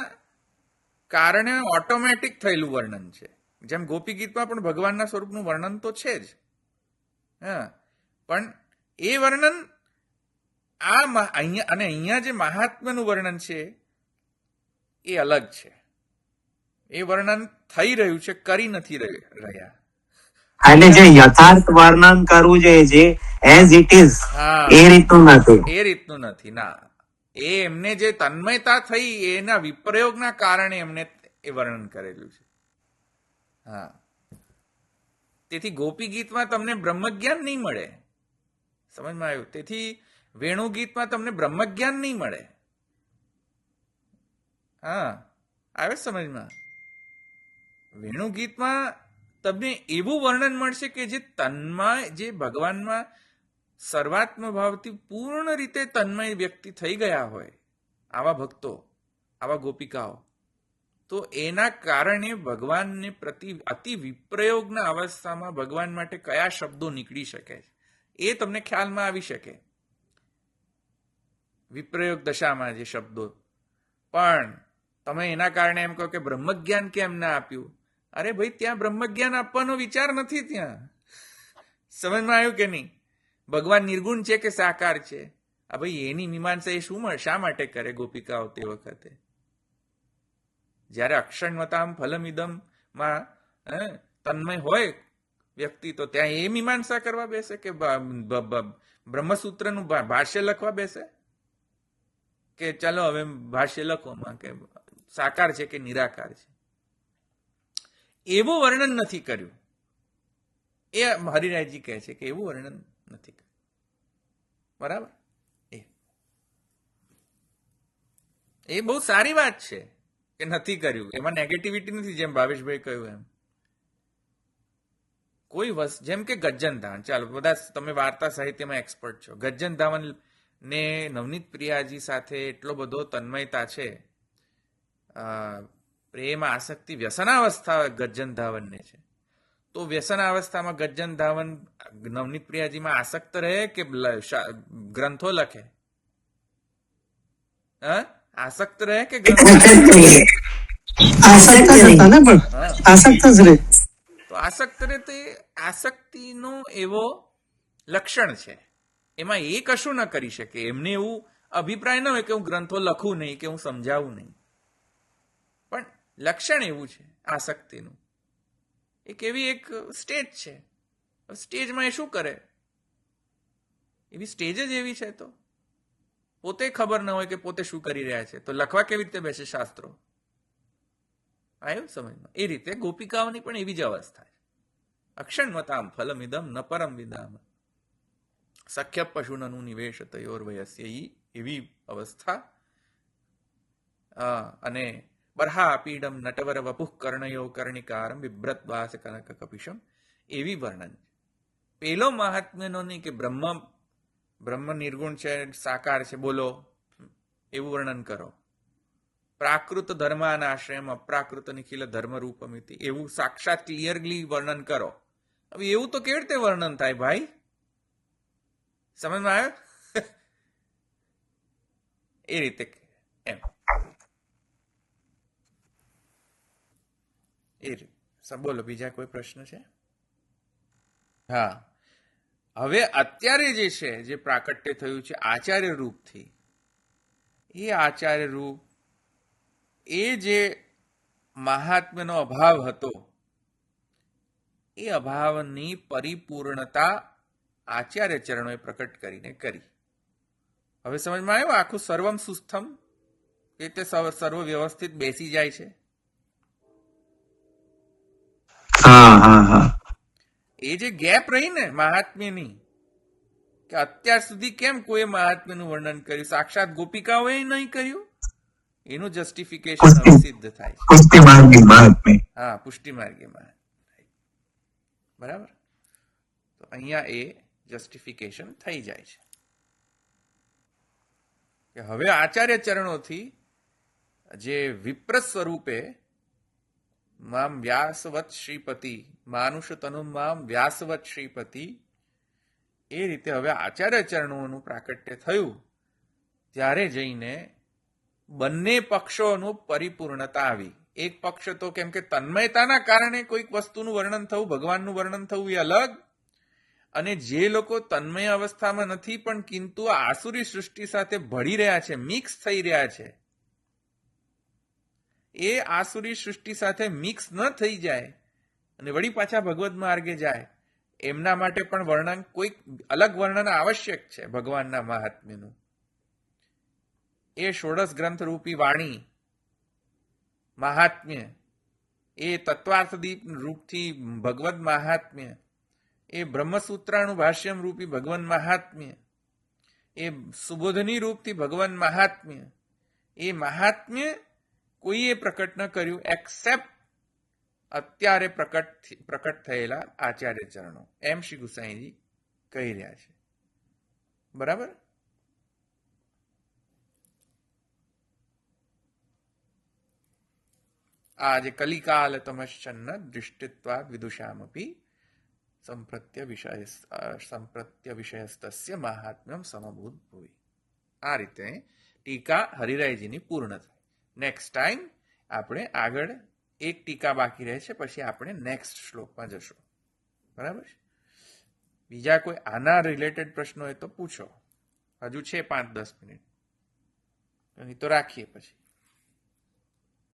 કારણે ઓટોમેટિક થયેલું વર્ણન છે. જેમ ગોપી ગીતમાં પણ ભગવાનના સ્વરૂપનું વર્ણન તો છે જ, હા, પણ એ વર્ણન અહીંયા જે મહાત્માનું વર્ણન છે એ અલગ છે. એ વર્ણન થઈ રહ્યું છે, કરી નથી રહ્યા. એટલે જે યથાર્થ વર્ણન કરવું જોઈએ, જે એઝ ઇટ ઇઝ, એ રીતનું નથી ના. એ એમને જે તન્મયતા થઈ એના વિપ્રયોગના કારણે એમને એ વર્ણન કરેલું છે. હા, તેથી ગોપી ગીતમાં તમને બ્રહ્મજ્ઞાન નહીં મળે, સમજમાં આવ્યું? તેથી વેણુ ગીતમાં તમને બ્રહ્મજ્ઞાન નહીં મળે. હા, આવે સમજમાં? વેણુ ગીતમાં તમને એવું વર્ણન મળશે કે જે ભગવાનમાં સર્વાત્મ ભાવથી પૂર્ણ રીતે તન્મય વ્યક્તિ થઈ ગયા હોય, આવા ભક્તો, આવા ગોપિકાઓ, તો એના કારણે ભગવાનને પ્રતિ અતિ વિપ્રયોગના અવસ્થામાં ભગવાન માટે કયા શબ્દો નીકળી શકે એ તમને ખ્યાલમાં આવી શકે, વિપ્રયોગ દશામાં જે શબ્દો. પણ તમે એના કારણે એમ કહો કે બ્રહ્મજ્ઞાન કેમ ના આપ્યું? અરે ભાઈ, ત્યાં બ્રહ્મજ્ઞાન આપવાનો વિચાર નથી. ત્યાં સમજમાં આવ્યું કે નહીં? ભગવાન નિર્ગુણ છે કે સાકાર છે, આ ભાઈ એની મીમાંસા એ શા માટે કરે ગોપિકાઓ તે વખતે? જ્યારે અક્ષણવતામ ફલમિદમ માં તન્મય હોય વ્યક્તિ, તો ત્યાં એ મીમાંસા કરવા બેસે કે બ્રહ્મસૂત્રનું ભાષ્ય લખવા બેસે કે ચાલો હવે ભાષ્ય લખોમાં કે સાકાર છે કે નિરાકાર છે? એવું વર્ણન નથી કર્યું. એ હરિરાયજી કહે છે કે એવું વર્ણન નથી કર્યું. બરાબર, એ બહુ સારી વાત છે કે નથી કર્યું, એમાં નેગેટિવિટી નથી. જેમ ભાવેશભાઈ કહ્યું એમ કોઈ જેમ કે ગજ્જન ધાવન, ચાલો બધા તમે વાર્તા સાહિત્યમાં એક્સપર્ટ છો, ગજ્જન ધાવન ને નવનીત પ્રિયાજી સાથે એટલો બધો તન્મયતા છે, પ્રેમ આસક્તિ વ્યસનાવસ્થા ગજ્જન ધાવનને છે. તો વ્યસનાવસ્થામાં ગજ્જન ધાવન નવનીત પ્રિયાજીમાં આસક્ત રહે કે ગ્રંથો લખે? આસક્ત રહે કે ગ્રંથ આસક્ત જ હતા ને પણ આસક્ત જ રહે. તો આસક્ત રહે તો એ આસક્તિનો એવો લક્ષણ છે. એમાં એ કશું ન કરી શકે. એમને એવું અભિપ્રાય ન હોય કે હું ગ્રંથો લખું નહીં કે હું સમજાવું નહીં, પણ લક્ષણ એવું છે આસક્તિનું. એક એવી એક સ્ટેજ છે. સ્ટેજમાં એ શું કરે, એવી સ્ટેજ જ એવી છે. તો પોતે ખબર ન હોય કે પોતે શું કરી રહ્યા છે, તો લખવા કેવી રીતે બેસે શાસ્ત્રો? આવ્યું સમજમાં? એ રીતે ગોપિકાઓની પણ એવી જ અવસ્થા છે. અક્ષણમતામ ફલમિદમ ન પરમ વિદામ સખ્ય પશુનનું નિવેશ તયોર્વયસ્ય, એવી અવસ્થા. અને બરહા પીડમ નટવર વપુઃ કર્ણયો કર્ણિકારમ બિભ્રતવાસ કનક કપિશમ, એવી વર્ણન. પેલો મહાત્મ્યનો નહીં કે બ્રહ્મ નિર્ગુણ છે, સાકાર છે, બોલો એવું વર્ણન કરો. પ્રાકૃત ધર્માનાશ્રયમ અપ્રાકૃત નિખિલ ધર્મ રૂપમિતિ, એવું સાક્ષાત ક્લિયરલી વર્ણન કરો. હવે એવું તો કેવી રીતે વર્ણન થાય ભાઈ? સમજમાં આવ્યો? એ રીતે એમ એ રીતે. બોલો, બીજા કોઈ પ્રશ્ન છે? હા, હવે અત્યારે જે છે, જે પ્રાકટ્ય થયું છે આચાર્ય રૂપથી, એ આચાર્ય રૂપ, એ જે મહાત્મ્યનો અભાવ હતો, એ અભાવની પરિપૂર્ણતા આચાર્ય ચરણોએ પ્રકટ કરીને કરી. હવે સમજમાં આવ્યું? આખું સર્વમ સુસ્થમ, એ તે સર્વ વ્યવસ્થિત બેસી જાય છે. હા હા હા. એ જે ગેપ રહી ને મહાત્મ્યની, કે અત્યાર સુધી કેમ કોઈ મહાત્મ્યનું વર્ણન કર્યું, સાક્ષાત ગોપિકાઓએ નહીં કર્યું, એનું જસ્ટિફિકેશન હવે સિદ્ધ થાય છે. પુષ્ટિ માર્ગી મહાત્મ્ય. હા, પુષ્ટિ માર્ગીમાં. બરાબર. તો અહીંયા એ જસ્ટિફિકેશન થઈ જાય છે કે હવે આચાર્ય ચરણોથી જે વિપ્ર સ્વરૂપે મામ વ્યાસવત શ્રીપતિ, માનુષ તનુ મામ વ્યાસવત શ્રીપતિ, એ રીતે હવે આચાર્ય ચરણોનું પ્રાકટ્ય થયું, ત્યારે જઈને બંને પક્ષોનું પરિપૂર્ણતા આવી. એક પક્ષ તો કેમ કે તન્મયતાના કારણે કોઈક વસ્તુનું વર્ણન થવું, ભગવાનનું વર્ણન થવું એ અલગ, અને જે લોકો તન્મય અવસ્થામાં નથી પણ કિંતુ આસુરી સૃષ્ટિ સાથે ભળી રહ્યા છે, મિક્સ થઈ રહ્યા છે, એ આસુરી સૃષ્ટિ સાથે મિક્સ ન થઈ જાય અને વળી પાછા ભગવદ માર્ગે જાય, એમના માટે પણ વર્ણન, કોઈક અલગ વર્ણન આવશ્યક છે ભગવાનના મહાત્મ્યનું. એ ષોડશ ગ્રંથ રૂપી વાણી મહાત્મ્ય, એ તત્વાર્થદીપ રૂપથી ભગવદ મહાત્મ્ય, એ બ્રહ્મસૂત્રાનું ભાષ્યમ રૂપી ભગવાન મહાત્મ્ય, એ સુબોધની રૂપથી ભગવાન મહાત્મ્ય, એ મહાત્મ્ય કોઈએ પ્રકટ ન કર્યું એક્સેપ્ટ અત્યારે પ્રકટ થયેલા આચાર્ય ચરણો, એમ શ્રી ગુસાઈજી કહી રહ્યા છે. બરાબર. આ જે કલિકાલ તમશ્ચન્ન દૃષ્ટિત્વાદ વિદુષામપી સંપ્રત્ય વિષયસ્તસ્ય મહાત્મ્યમ સમભૂત ભુવિ. આ રીતે ટીકા હરિરાયજીની પૂર્ણ થઈ. નેક્સ્ટ ટાઈમ આપણે આગળ એક ટીકા બાકી રહે છે, પછી આપણે નેક્સ્ટ શ્લોકમાં જશું. બરાબર. બીજા કોઈ આના રિલેટેડ પ્રશ્નો હોય તો પૂછો. હજુ છે 5-10 મિનિટ, નહીં તો રાખીએ પછી.